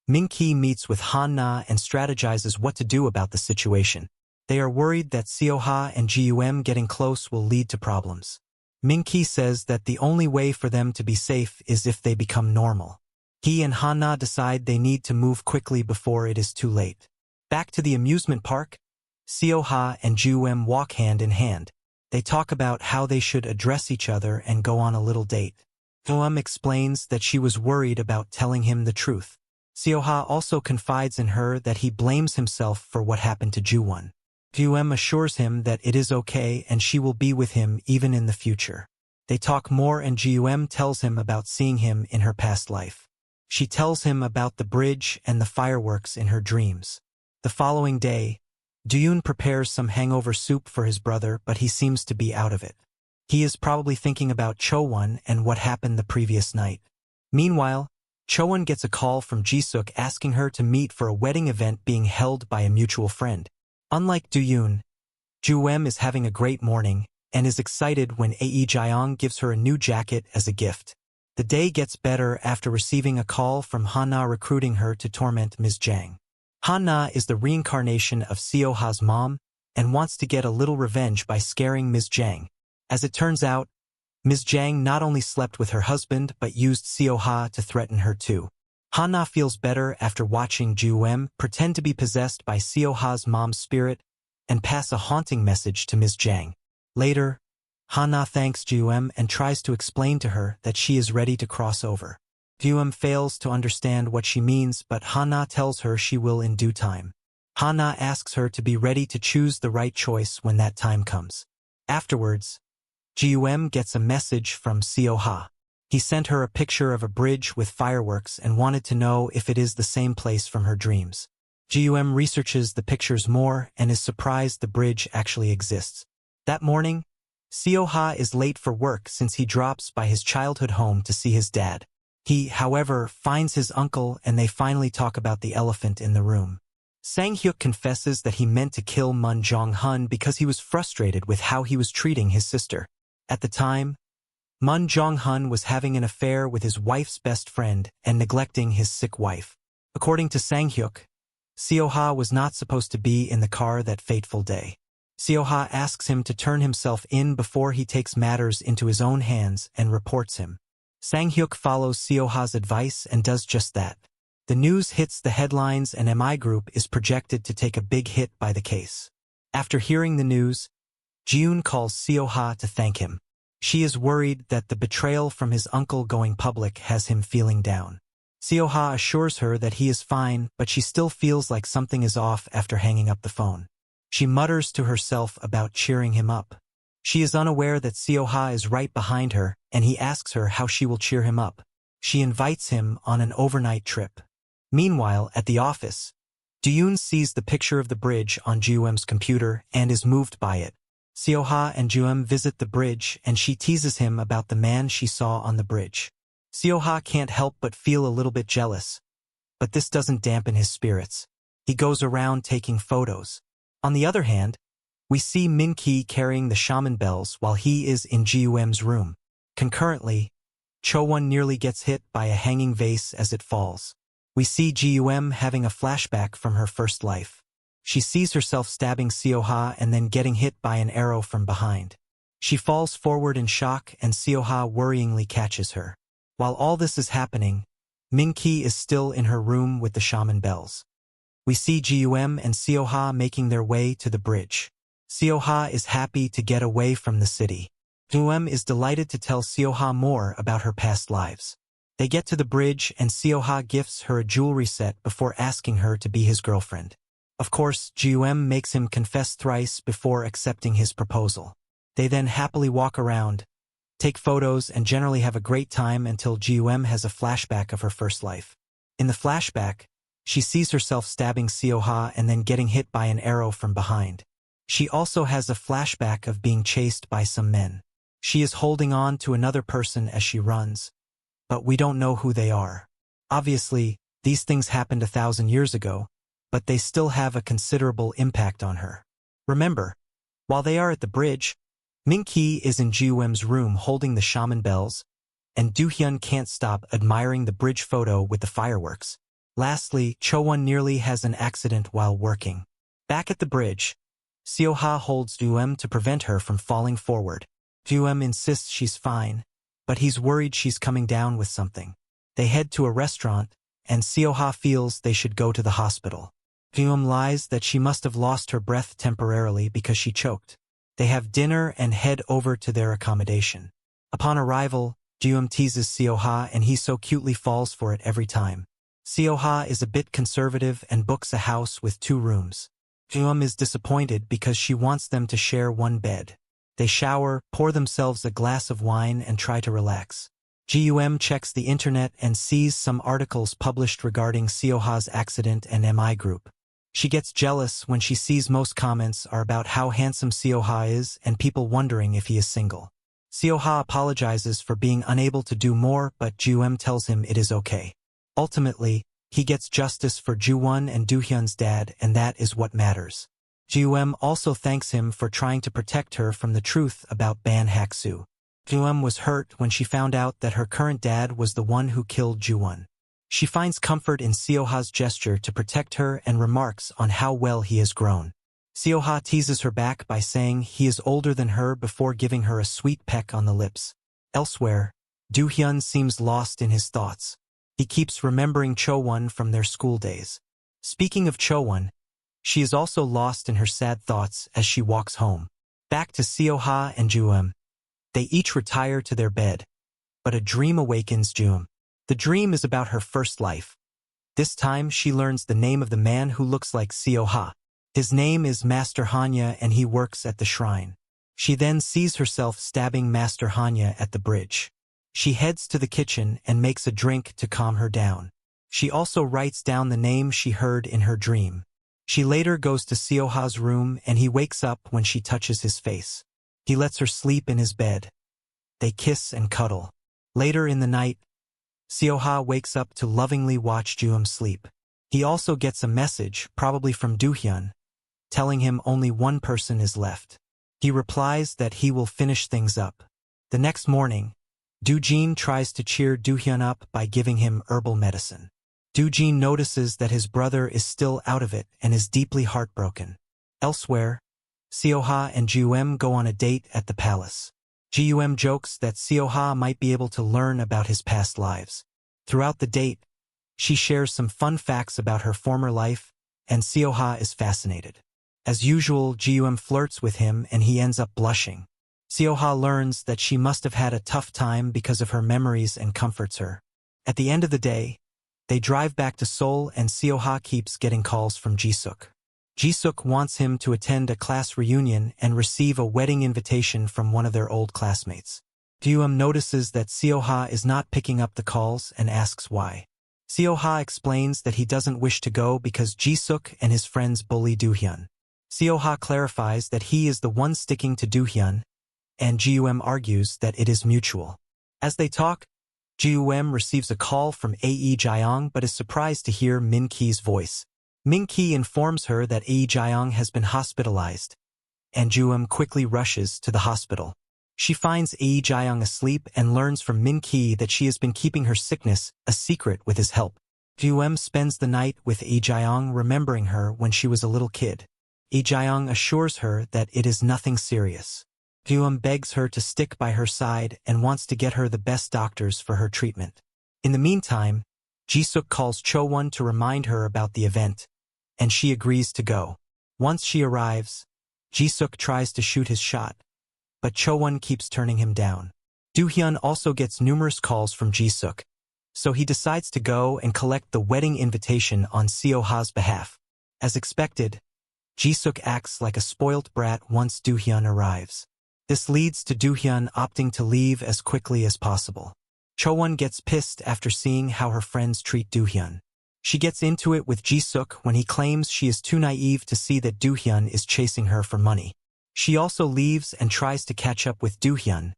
[SPEAKER 1] Min-ki meets with Han-na and strategizes what to do about the situation. They are worried that Seo-ha and Ji-eum getting close will lead to problems. Min-ki says that the only way for them to be safe is if they become normal. He and Han-na decide they need to move quickly before it is too late. Back to the amusement park, Seo-ha and Ji-eum walk hand in hand. They talk about how they should address each other and go on a little date. Ji-eum explains that she was worried about telling him the truth. Seo-ha also confides in her that he blames himself for what happened to Ji-won. Ji-eum assures him that it is okay and she will be with him even in the future. They talk more and Ji-eum tells him about seeing him in her past life. She tells him about the bridge and the fireworks in her dreams. The following day, Do-yoon prepares some hangover soup for his brother, but he seems to be out of it. He is probably thinking about Cho-won and what happened the previous night. Meanwhile, Cho-won gets a call from Ji-suk asking her to meet for a wedding event being held by a mutual friend. Unlike Do-yoon, Ji-eum is having a great morning, and is excited when Ae Ji-young gives her a new jacket as a gift. The day gets better after receiving a call from Han-na recruiting her to torment Ms. Jang. Han-na is the reincarnation of Seo-ha's mom and wants to get a little revenge by scaring Ms. Jang. As it turns out, Ms. Jang not only slept with her husband but used Seo-ha to threaten her too. Han-na feels better after watching Ji-eum pretend to be possessed by Seo-ha's mom's spirit and pass a haunting message to Ms. Jang. Later, Han-na thanks Ji-eum and tries to explain to her that she is ready to cross over. Ji-eum fails to understand what she means, but Han-na tells her she will in due time. Han-na asks her to be ready to choose the right choice when that time comes. Afterwards, Ji-eum gets a message from Seo-ha. He sent her a picture of a bridge with fireworks and wanted to know if it is the same place from her dreams. Ji-eum researches the pictures more and is surprised the bridge actually exists. That morning, Seo-ha is late for work since he drops by his childhood home to see his dad. He, however, finds his uncle and they finally talk about the elephant in the room. Sang-hyuk confesses that he meant to kill Moon Jong-hun because he was frustrated with how he was treating his sister. At the time, Moon Jong-hun was having an affair with his wife's best friend and neglecting his sick wife. According to Sang-hyuk, Seo-ha was not supposed to be in the car that fateful day. Seo-ha asks him to turn himself in before he takes matters into his own hands and reports him. Sang-hyuk follows Seo-ha's advice and does just that. The news hits the headlines and MI Group is projected to take a big hit by the case. After hearing the news, Ji-eun calls Seo-ha to thank him. She is worried that the betrayal from his uncle going public has him feeling down. Seo-ha assures her that he is fine, but she still feels like something is off after hanging up the phone. She mutters to herself about cheering him up. She is unaware that Seo-ha is right behind her, and he asks her how she will cheer him up. She invites him on an overnight trip. Meanwhile, at the office, Ji-eun sees the picture of the bridge on Ji-eum's computer and is moved by it. Seo-ha and Ji-eum visit the bridge and she teases him about the man she saw on the bridge. Seo-ha can't help but feel a little bit jealous, but this doesn't dampen his spirits. He goes around taking photos. On the other hand, we see Min-ki carrying the shaman bells while he is in Ji-eum's room. Concurrently, Cho-won nearly gets hit by a hanging vase as it falls. We see Ji-eum having a flashback from her first life. She sees herself stabbing Seo-ha and then getting hit by an arrow from behind. She falls forward in shock and Seo-ha worryingly catches her. While all this is happening, Min-ki is still in her room with the shaman bells. We see Ji-eum and Seo-ha making their way to the bridge. Seo-ha is happy to get away from the city. Ji-eum is delighted to tell Seo-ha more about her past lives. They get to the bridge and Seo-ha gifts her a jewelry set before asking her to be his girlfriend. Of course, Ji-eum makes him confess thrice before accepting his proposal. They then happily walk around, take photos, and generally have a great time until Ji-eum has a flashback of her first life. In the flashback, she sees herself stabbing Seo-ha and then getting hit by an arrow from behind. She also has a flashback of being chased by some men. She is holding on to another person as she runs, but we don't know who they are. Obviously, these things happened 1,000 years ago, but they still have a considerable impact on her. Remember, while they are at the bridge, Min-ki is in Ji-eum's room holding the shaman bells, and Do-hyun can't stop admiring the bridge photo with the fireworks. Lastly, Cho-won nearly has an accident while working. Back at the bridge, Seo-ha holds Ji-eum to prevent her from falling forward. Ji-eum insists she's fine, but he's worried she's coming down with something. They head to a restaurant, and Seo-ha feels they should go to the hospital. Ji-eum lies that she must have lost her breath temporarily because she choked. They have dinner and head over to their accommodation. Upon arrival, Ji-eum teases Seo-ha and he so cutely falls for it every time. Seo-ha is a bit conservative and books a house with 2 rooms. Ji-eum is disappointed because she wants them to share one bed. They shower, pour themselves a glass of wine and try to relax. Ji-eum checks the internet and sees some articles published regarding Seo-ha's accident and MI Group. She gets jealous when she sees most comments are about how handsome Seo-ha is and people wondering if he is single. Seo-ha apologizes for being unable to do more, but Ji-eum tells him it is okay. Ultimately, he gets justice for Ju-won and Do-hyun's dad, and that is what matters. Ji-eum also thanks him for trying to protect her from the truth about Ban Hak-soo. Ji-eum was hurt when she found out that her current dad was the one who killed Ju-won. She finds comfort in Seo-ha's gesture to protect her and remarks on how well he has grown. Seo-ha teases her back by saying he is older than her before giving her a sweet peck on the lips. Elsewhere, Do-hyun seems lost in his thoughts. He keeps remembering Cho-won from their school days. Speaking of Cho-won, she is also lost in her sad thoughts as she walks home. Back to Seo-ha and Ji-eum. They each retire to their bed, but a dream awakens Ji-eum. The dream is about her first life. This time she learns the name of the man who looks like Seo-ha. His name is Master Hanya and he works at the shrine. She then sees herself stabbing Master Hanya at the bridge. She heads to the kitchen and makes a drink to calm her down. She also writes down the name she heard in her dream. She later goes to Seo-ha's room and he wakes up when she touches his face. He lets her sleep in his bed. They kiss and cuddle. Later in the night, Seo-ha wakes up to lovingly watch Ji-eum sleep. He also gets a message, probably from Do-hyun, telling him only one person is left. He replies that he will finish things up. The next morning, Do-jin tries to cheer Do-hyun up by giving him herbal medicine. Do-jin notices that his brother is still out of it and is deeply heartbroken. Elsewhere, Seo-ha and Ji-eum go on a date at the palace. Ji-eum jokes that Seo-ha might be able to learn about his past lives. Throughout the date, she shares some fun facts about her former life, and Seo-ha is fascinated. As usual, Ji-eum flirts with him and he ends up blushing. Seo-ha learns that she must have had a tough time because of her memories and comforts her. At the end of the day, they drive back to Seoul and Seo-ha keeps getting calls from Ji-suk. Ji-suk wants him to attend a class reunion and receive a wedding invitation from one of their old classmates. Ji-eum notices that Seo-ha is not picking up the calls and asks why. Seo-ha explains that he doesn't wish to go because Ji-suk and his friends bully Do-hyun. Seo-ha clarifies that he is the one sticking to Do-hyun, and Ji-eum argues that it is mutual. As they talk, Ji-eum receives a call from Ae Jaeong but is surprised to hear Min-ki's voice. Min-ki informs her that Ae Jaeong has been hospitalized, and Ji-eum quickly rushes to the hospital. She finds Ae Jaeong asleep and learns from Min-ki that she has been keeping her sickness a secret with his help. Ji-eum spends the night with Ae Jaeong, remembering her when she was a little kid. Ae Jaeong assures her that it is nothing serious. Ji-eum begs her to stick by her side and wants to get her the best doctors for her treatment. In the meantime, Ji-suk calls Cho-won to remind her about the event, and she agrees to go. Once she arrives, Ji-suk tries to shoot his shot, but Cho-won keeps turning him down. Do-hyun also gets numerous calls from Ji-suk, so he decides to go and collect the wedding invitation on Seo-ha's behalf. As expected, Ji-suk acts like a spoilt brat once Do-hyun arrives. This leads to Do-hyun opting to leave as quickly as possible. Cho-won gets pissed after seeing how her friends treat Do-hyun. She gets into it with Ji-suk when he claims she is too naive to see that Do-hyun is chasing her for money. She also leaves and tries to catch up with Do-hyun,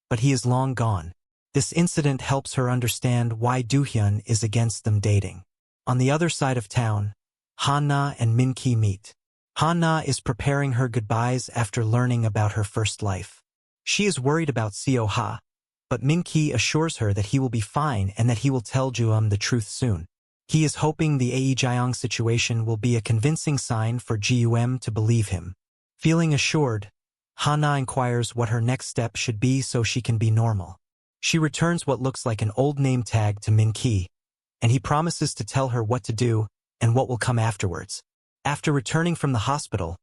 [SPEAKER 1] but he is long gone. This incident helps her understand why Do-hyun is against them dating. On the other side of town, Han-na and Min-ki meet. Han-na is preparing her goodbyes after learning about her first life. She is worried about Seo-ha, but Min-ki assures her that he will be fine and that he will tell Ji-eum the truth soon. He is hoping the Ae Jaeong situation will be a convincing sign for Ji-eum to believe him. Feeling assured, Han-na inquires what her next step should be so she can be normal. She returns what looks like an old name tag to Min-ki, and he promises to tell her what to do and what will come afterwards. After returning from the hospital,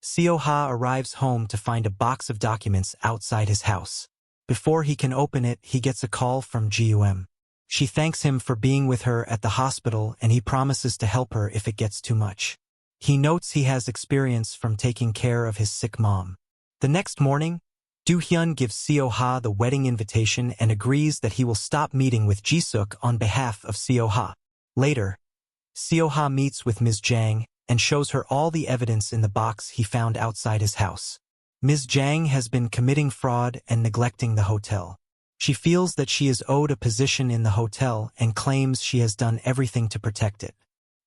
[SPEAKER 1] Seo-ha arrives home to find a box of documents outside his house. Before he can open it, he gets a call from Ji-eum. She thanks him for being with her at the hospital and he promises to help her if it gets too much. He notes he has experience from taking care of his sick mom. The next morning, Do-hyun gives Seo-ha the wedding invitation and agrees that he will stop meeting with Ji-suk on behalf of Seo-ha. Later, Seo-ha meets with Ms. Jang and shows her all the evidence in the box he found outside his house. Ms. Jang has been committing fraud and neglecting the hotel. She feels that she is owed a position in the hotel and claims she has done everything to protect it.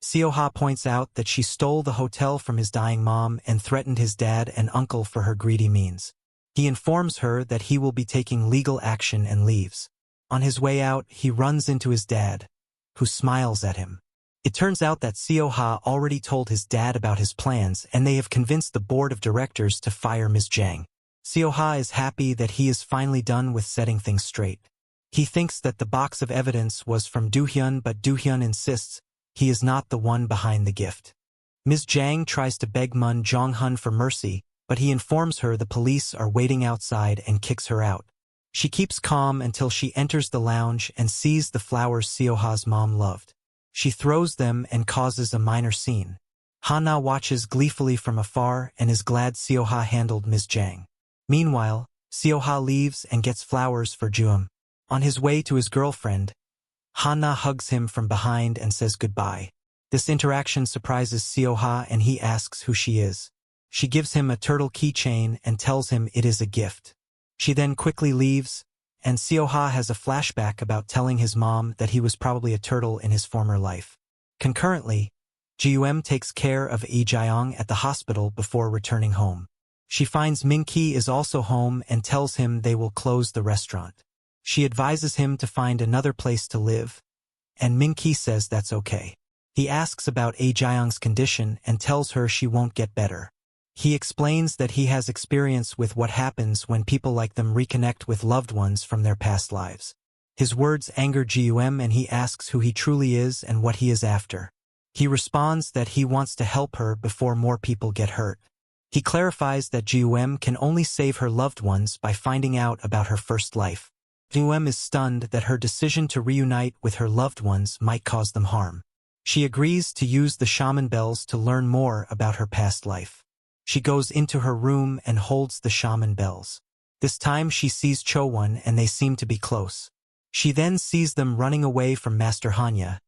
[SPEAKER 1] Seo-ha points out that she stole the hotel from his dying mom and threatened his dad and uncle for her greedy means. He informs her that he will be taking legal action and leaves. On his way out, he runs into his dad, who smiles at him. It turns out that Seo-ha already told his dad about his plans, and they have convinced the board of directors to fire Ms. Jang. Seo-ha is happy that he is finally done with setting things straight. He thinks that the box of evidence was from Do-hyun, but Do-hyun insists he is not the one behind the gift. Ms. Jang tries to beg Moon Jong-hun for mercy, but he informs her the police are waiting outside and kicks her out. She keeps calm until she enters the lounge and sees the flowers Seo-ha's mom loved. She throws them and causes a minor scene. Hana watches gleefully from afar and is glad Seo-ha handled Ms. Jang. Meanwhile, Seo-ha leaves and gets flowers for Ji-eum. On his way to his girlfriend, Hana hugs him from behind and says goodbye. This interaction surprises Seo-ha and he asks who she is. She gives him a turtle keychain and tells him it is a gift. She then quickly leaves, and Seo-ha has a flashback about telling his mom that he was probably a turtle in his former life. Concurrently, Ji-eum takes care of Lee Jae-young at the hospital before returning home. She finds Min-ki is also home and tells him they will close the restaurant. She advises him to find another place to live, and Min-ki says that's okay. He asks about Lee Jae-young's condition and tells her she won't get better. He explains that he has experience with what happens when people like them reconnect with loved ones from their past lives. His words anger Ji-eum and he asks who he truly is and what he is after. He responds that he wants to help her before more people get hurt. He clarifies that Ji-eum can only save her loved ones by finding out about her first life. Ji-eum is stunned that her decision to reunite with her loved ones might cause them harm. She agrees to use the shaman bells to learn more about her past life. She goes into her room and holds the shaman bells. This time she sees Cho-won and they seem to be close. She then sees them running away from Master Hanya,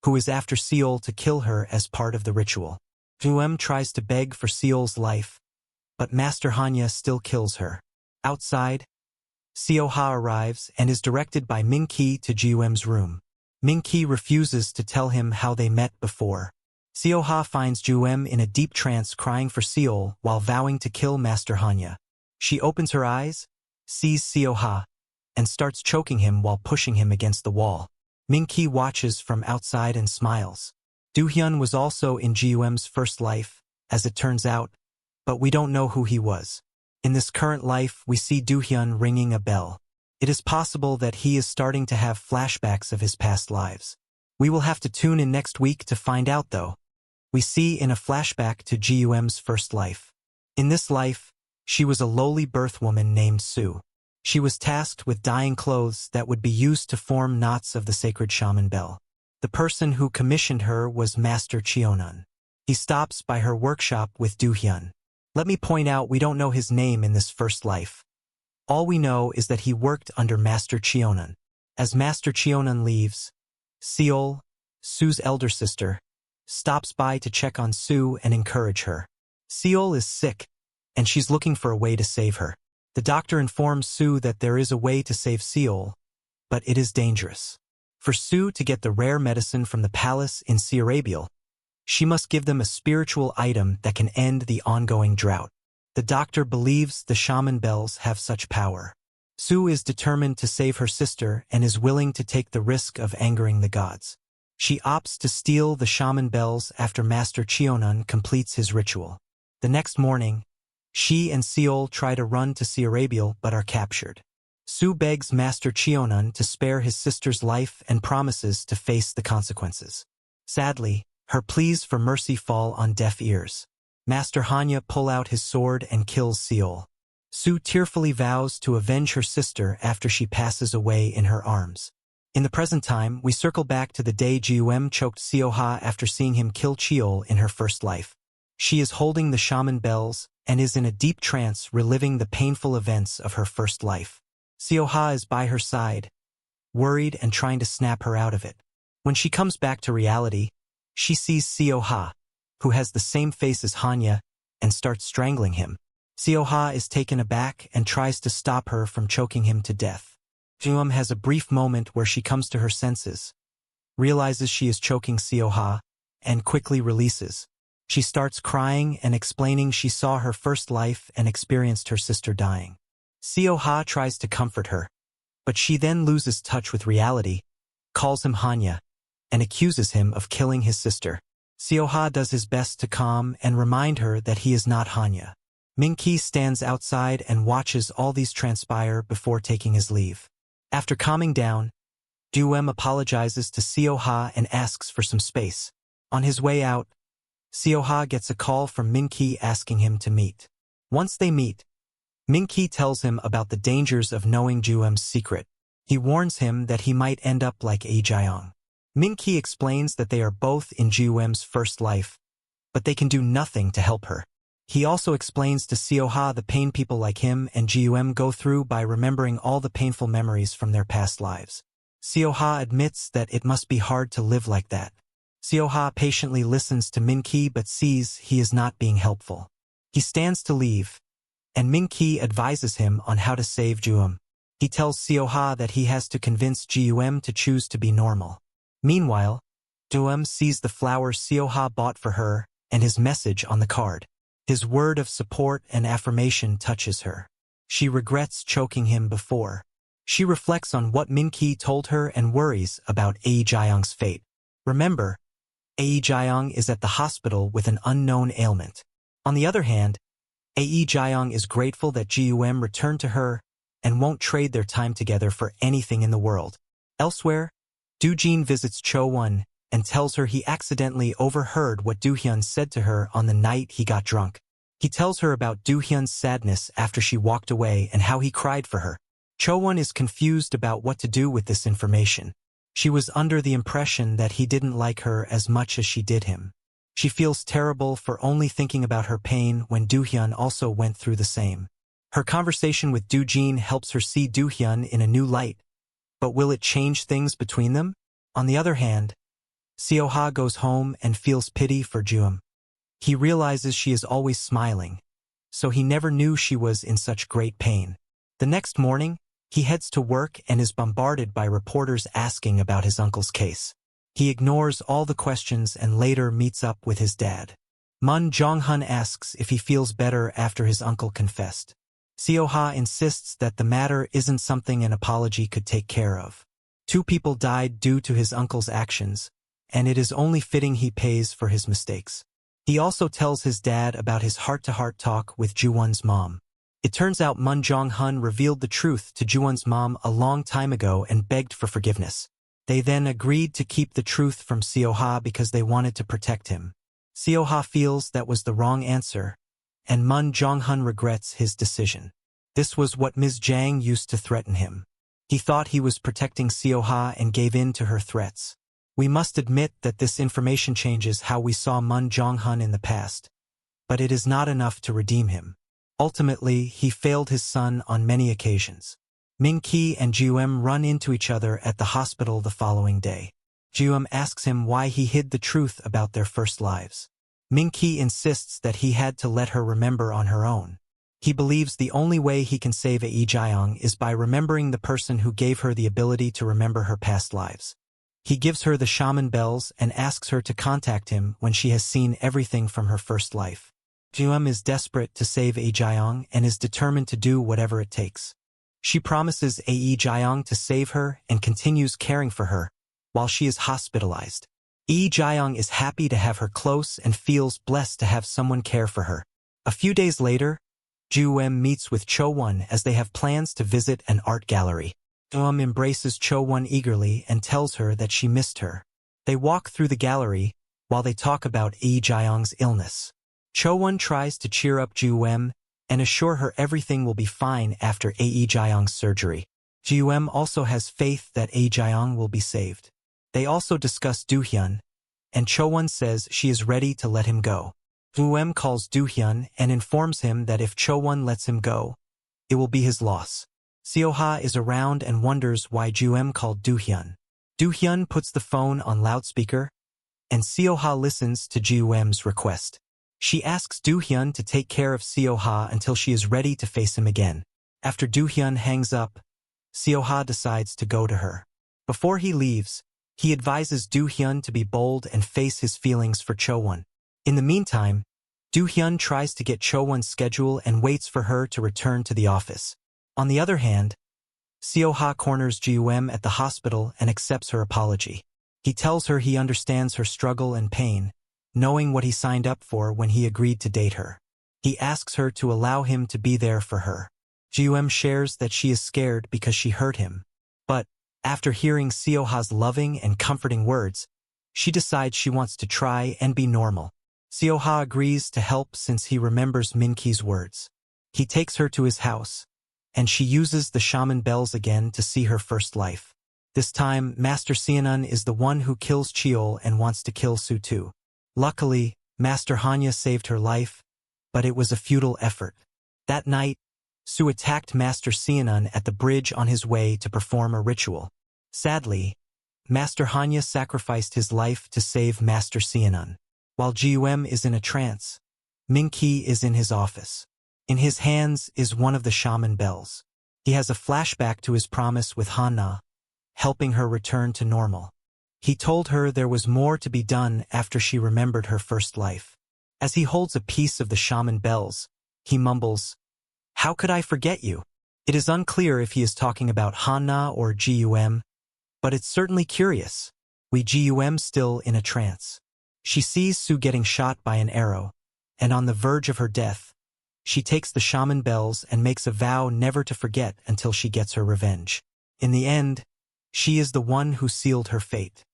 [SPEAKER 1] who is after Seol to kill her as part of the ritual. Ji-eum tries to beg for Seol's life, but Master Hanya still kills her. Outside, Seo-ha arrives and is directed by Min-ki to Ji-eum's room. Min-ki refuses to tell him how they met before. Seo-ha finds Ji-eum in a deep trance crying for Seol while vowing to kill Master Hanya. She opens her eyes, sees Seo-ha, and starts choking him while pushing him against the wall. Min-ki watches from outside and smiles. Do-hyun was also in Ji-eum's first life, as it turns out, but we don't know who he was. In this current life, we see Do-hyun ringing a bell. It is possible that he is starting to have flashbacks of his past lives. We will have to tune in next week to find out though. We see in a flashback to Ji-eum's first life. In this life, she was a lowly birth woman named Sue. She was tasked with dyeing clothes that would be used to form knots of the sacred shaman bell. The person who commissioned her was Master Cheonan. He stops by her workshop with Do-hyun. Let me point out we don't know his name in this first life. All we know is that he worked under Master Cheonan. As Master Cheonan leaves, Seol, Sue's elder sister, stops by to check on Sue and encourage her. Seol is sick, and she's looking for a way to save her. The doctor informs Sue that there is a way to save Seol, but it is dangerous. For Sue to get the rare medicine from the palace in Seorabiel, she must give them a spiritual item that can end the ongoing drought. The doctor believes the shaman bells have such power. Sue is determined to save her sister and is willing to take the risk of angering the gods. She opts to steal the shaman bells after Master Cheonan completes his ritual. The next morning, she and Seol try to run to Seorabiel but are captured. Sue begs Master Cheonan to spare his sister's life and promises to face the consequences. Sadly, her pleas for mercy fall on deaf ears. Master Hanya pulls out his sword and kills Seol. Sue tearfully vows to avenge her sister after she passes away in her arms. In the present time, we circle back to the day Ji-eum choked Seo-ha after seeing him kill Cheol in her first life. She is holding the shaman bells and is in a deep trance reliving the painful events of her first life. Seo-ha is by her side, worried and trying to snap her out of it. When she comes back to reality, she sees Seo-ha, who has the same face as Hanya, and starts strangling him. Seo-ha is taken aback and tries to stop her from choking him to death. Ji-eum has a brief moment where she comes to her senses, realizes she is choking Seo-ha, and quickly releases. She starts crying and explaining she saw her first life and experienced her sister dying. Seo-ha tries to comfort her, but she then loses touch with reality, calls him Hanya, and accuses him of killing his sister. Seo-ha does his best to calm and remind her that he is not Hanya. Min-ki stands outside and watches all these transpire before taking his leave. After calming down, Ji-eum apologizes to Seo-ha and asks for some space. On his way out, Seo-ha gets a call from Min-ki asking him to meet. Once they meet, Min-ki tells him about the dangers of knowing Ji-eum's secret. He warns him that he might end up like Ji-eum. Min-ki explains that they are both in Ji-eum's first life, but they can do nothing to help her. He also explains to Seo-ha the pain people like him and Ji-eum go through by remembering all the painful memories from their past lives. Seo-ha admits that it must be hard to live like that. Seo-ha patiently listens to Min-ki but sees he is not being helpful. He stands to leave, and Min-ki advises him on how to save Ji-eum. He tells Seo-ha that he has to convince Ji-eum to choose to be normal. Meanwhile, Ji-eum sees the flower Seo-ha bought for her and his message on the card. His word of support and affirmation touches her. She regrets choking him before. She reflects on what Min-ki told her and worries about Ji-eum's fate. Remember, Ji-eum is at the hospital with an unknown ailment. On the other hand, Ji-eum is grateful that Ji-eum returned to her and won't trade their time together for anything in the world. Elsewhere, Do-jin visits Cho-won and tells her he accidentally overheard what Do-hyun said to her on the night he got drunk. He tells her about Do-hyun's sadness after she walked away and how he cried for her. Cho-won is confused about what to do with this information. She was under the impression that he didn't like her as much as she did him. She feels terrible for only thinking about her pain when Do-hyun also went through the same. Her conversation with Do-jin helps her see Do-hyun in a new light. But will it change things between them? On the other hand, Seo-ha goes home and feels pity for Ji-eum. He realizes she is always smiling, so he never knew she was in such great pain. The next morning, he heads to work and is bombarded by reporters asking about his uncle's case. He ignores all the questions and later meets up with his dad. Moon Seo-ha asks if he feels better after his uncle confessed. Seo-ha insists that the matter isn't something an apology could take care of. 2 people died due to his uncle's actions, and it is only fitting he pays for his mistakes. He also tells his dad about his heart-to-heart talk with Ji-won's mom. It turns out Moon Seo-ha revealed the truth to Ji-won's mom a long time ago and begged for forgiveness. They then agreed to keep the truth from Seo-ha because they wanted to protect him. Seo-ha feels that was the wrong answer, and Moon Seo-ha regrets his decision. This was what Ms. Jang used to threaten him. He thought he was protecting Seo-ha and gave in to her threats. We must admit that this information changes how we saw Moon Seo-ha in the past, but it is not enough to redeem him. Ultimately, he failed his son on many occasions. Min-ki and Ji-eum run into each other at the hospital the following day. Ji-eum asks him why he hid the truth about their first lives. Min-ki insists that he had to let her remember on her own. He believes the only way he can save Ji-eum is by remembering the person who gave her the ability to remember her past lives. He gives her the shaman bells and asks her to contact him when she has seen everything from her first life. Ji-eum is desperate to save Ji-eum and is determined to do whatever it takes. She promises Ji-eum to save her and continues caring for her while she is hospitalized. Ji-eum is happy to have her close and feels blessed to have someone care for her. A few days later, Ji-eum meets with Cho-won as they have plans to visit an art gallery. Ji-eum embraces Cho-won eagerly and tells her that she missed her. They walk through the gallery while they talk about Ji-eum's illness. Cho-won tries to cheer up Ji-eum and assure her everything will be fine after Ji-eum's surgery. Ji-eum also has faith that Ji-eum will be saved. They also discuss Do-hyun, and Cho-won says she is ready to let him go. Ji-eum calls Do-hyun and informs him that if Cho-won lets him go, it will be his loss. Seo-ha is around and wonders why Ji-eum called Do-hyun. Do-hyun puts the phone on loudspeaker, and Seo-ha listens to Ji-eum's request. She asks Do-hyun to take care of Seo-ha until she is ready to face him again. After Do-hyun hangs up, Seo-ha decides to go to her. Before he leaves, He advises Do-hyun to be bold and face his feelings for Cho-won. In the meantime, Do-hyun tries to get Cho-won's schedule and waits for her to return to the office. On the other hand, Seo-ha corners Ji-eum at the hospital and accepts her apology. He tells her he understands her struggle and pain, knowing what he signed up for when he agreed to date her. He asks her to allow him to be there for her. Ji-eum shares that she is scared because she hurt him. But, after hearing Seo-ha's loving and comforting words, she decides she wants to try and be normal. Seo-ha agrees to help since he remembers Min-ki's words. He takes her to his house, and she uses the shaman bells again to see her first life. This time, Master Seonun is the one who kills Cheol and wants to kill Soo too. Luckily, Master Hanya saved her life, but it was a futile effort. That night, Soo attacked Master Seonun at the bridge on his way to perform a ritual. Sadly, Master Hanya sacrificed his life to save Master Seonun. While Ji-eum is in a trance, Min-ki is in his office. In his hands is one of the shaman bells. He has a flashback to his promise with Hanna, helping her return to normal. He told her there was more to be done after she remembered her first life. As he holds a piece of the shaman bells, he mumbles, "How could I forget you?" It is unclear if he is talking about Hanna or Ji-eum, but it's certainly curious. Ji-eum still in a trance. She sees Soo getting shot by an arrow, and on the verge of her death, she takes the shaman bells and makes a vow never to forget until she gets her revenge. In the end, she is the one who sealed her fate.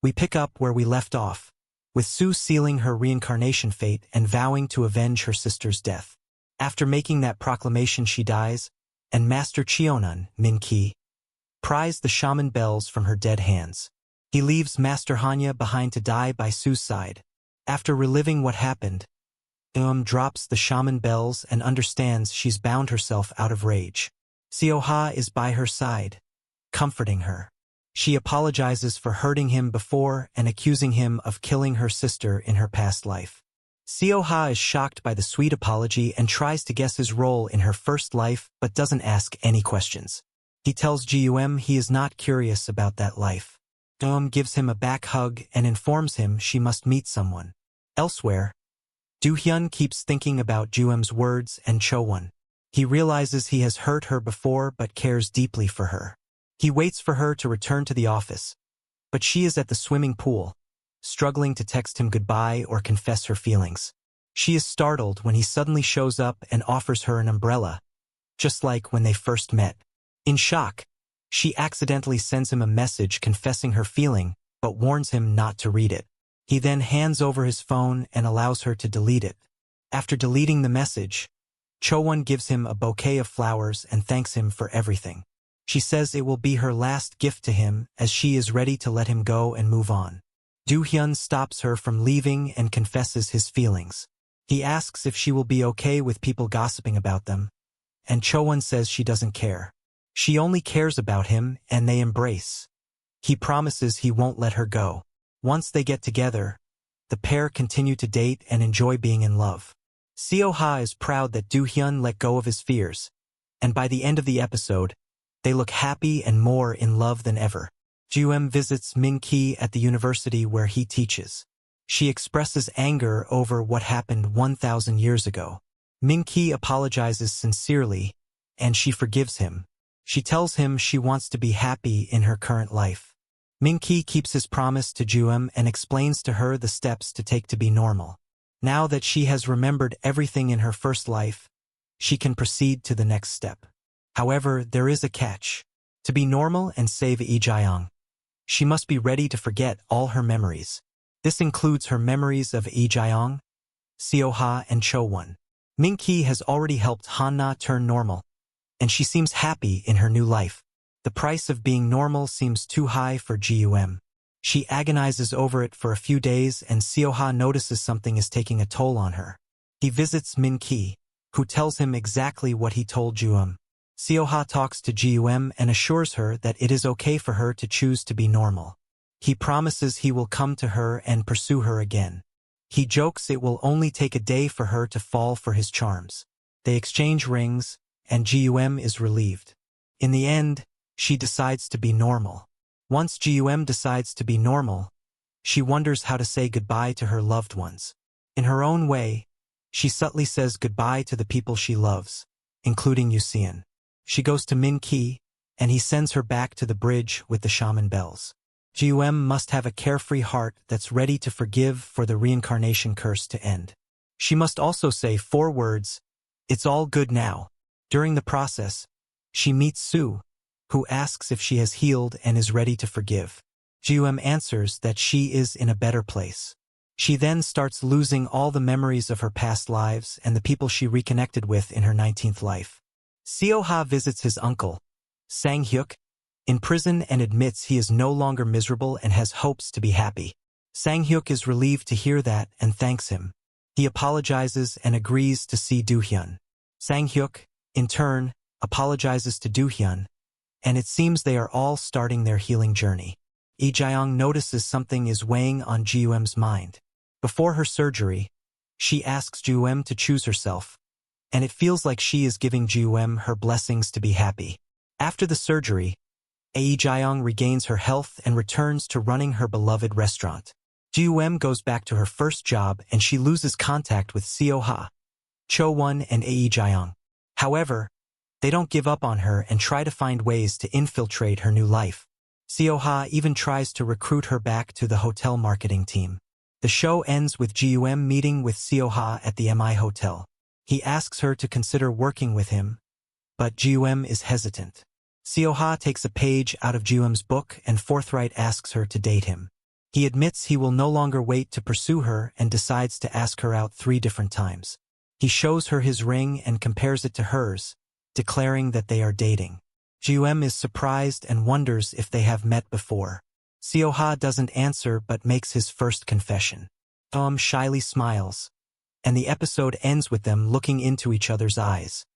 [SPEAKER 1] We pick up where we left off, with Soo sealing her reincarnation fate and vowing to avenge her sister's death. After making that proclamation, she dies, and Master Cheonun, Min-ki, pries the shaman bells from her dead hands. He leaves Master Hanya behind to die by Soo's side. After reliving what happened, drops the shaman bells and understands she's bound herself out of rage. Seo-ha is by her side, comforting her. She apologizes for hurting him before and accusing him of killing her sister in her past life. Seo-ha is shocked by the sweet apology and tries to guess his role in her first life but doesn't ask any questions. He tells Ji-eum he is not curious about that life. Gives him a back hug and informs him she must meet someone. Elsewhere, Do-hyun keeps thinking about Ji-eum's words and Cho-won. He realizes he has hurt her before but cares deeply for her. He waits for her to return to the office, but she is at the swimming pool, struggling to text him goodbye or confess her feelings. She is startled when he suddenly shows up and offers her an umbrella, just like when they first met. In shock, she accidentally sends him a message confessing her feeling, but warns him not to read it. He then hands over his phone and allows her to delete it. After deleting the message, Cho-won gives him a bouquet of flowers and thanks him for everything. She says it will be her last gift to him as she is ready to let him go and move on. Do-hyun stops her from leaving and confesses his feelings. He asks if she will be okay with people gossiping about them, and Cho-won says she doesn't care. She only cares about him, and they embrace. He promises he won't let her go. Once they get together, the pair continue to date and enjoy being in love. Seo-ha is proud that Do-hyun let go of his fears, and by the end of the episode, they look happy and more in love than ever. Ji-eum visits Min-ki at the university where he teaches. She expresses anger over what happened 1,000 years ago. Min-ki apologizes sincerely, and she forgives him. She tells him she wants to be happy in her current life. Min-ki keeps his promise to Ji-eum and explains to her the steps to take to be normal. Now that she has remembered everything in her first life, she can proceed to the next step. However, there is a catch. To be normal and save Lee-jae-young, she must be ready to forget all her memories. This includes her memories of Lee-jae-young, Seo-ha, and Cho-won. Min-ki has already helped Hanna turn normal, and she seems happy in her new life. The price of being normal seems too high for Ji-eum. She agonizes over it for a few days, and Seo-ha notices something is taking a toll on her. He visits Min-ki, who tells him exactly what he told Ji-eum. Seo-ha talks to Ji-eum and assures her that it is okay for her to choose to be normal. He promises he will come to her and pursue her again. He jokes it will only take a day for her to fall for his charms. They exchange rings, and Ji-eum is relieved. In the end, she decides to be normal. Once Ji-eum decides to be normal, she wonders how to say goodbye to her loved ones. In her own way, she subtly says goodbye to the people she loves, including Yuseon. She goes to Min Ki, and he sends her back to the bridge with the shaman bells. Ji-eum must have a carefree heart that's ready to forgive for the reincarnation curse to end. She must also say 4 words, "It's all good now." During the process, she meets Sue, who asks if she has healed and is ready to forgive. Ji-eum answers that she is in a better place. She then starts losing all the memories of her past lives and the people she reconnected with in her 19th life. Seo-ha visits his uncle, Sang-hyuk, in prison and admits he is no longer miserable and has hopes to be happy. Sang-hyuk is relieved to hear that and thanks him. He apologizes and agrees to see Do-hyun. Sang-hyuk, in turn, apologizes to Do-hyun, and it seems they are all starting their healing journey. Lee-jeong notices something is weighing on Ji-eum's mind. Before her surgery, she asks Ji-eum to choose herself, and it feels like she is giving Ji-eum her blessings to be happy. After the surgery, Lee-jeong regains her health and returns to running her beloved restaurant. Ji-eum goes back to her first job and she loses contact with Seo-ha, Cho-won and Lee-jeong. However, they don't give up on her and try to find ways to infiltrate her new life. Seo-ha even tries to recruit her back to the hotel marketing team. The show ends with Ji-eum meeting with Seo-ha at the MI hotel. He asks her to consider working with him, but Ji-eum is hesitant. Seo-ha takes a page out of Ji-eum's book and forthright asks her to date him. He admits he will no longer wait to pursue her and decides to ask her out 3 different times. He shows her his ring and compares it to hers, declaring that they are dating. Ji-eum is surprised and wonders if they have met before. Seo-ha doesn't answer but makes his first confession. Shyly smiles, and the episode ends with them looking into each other's eyes.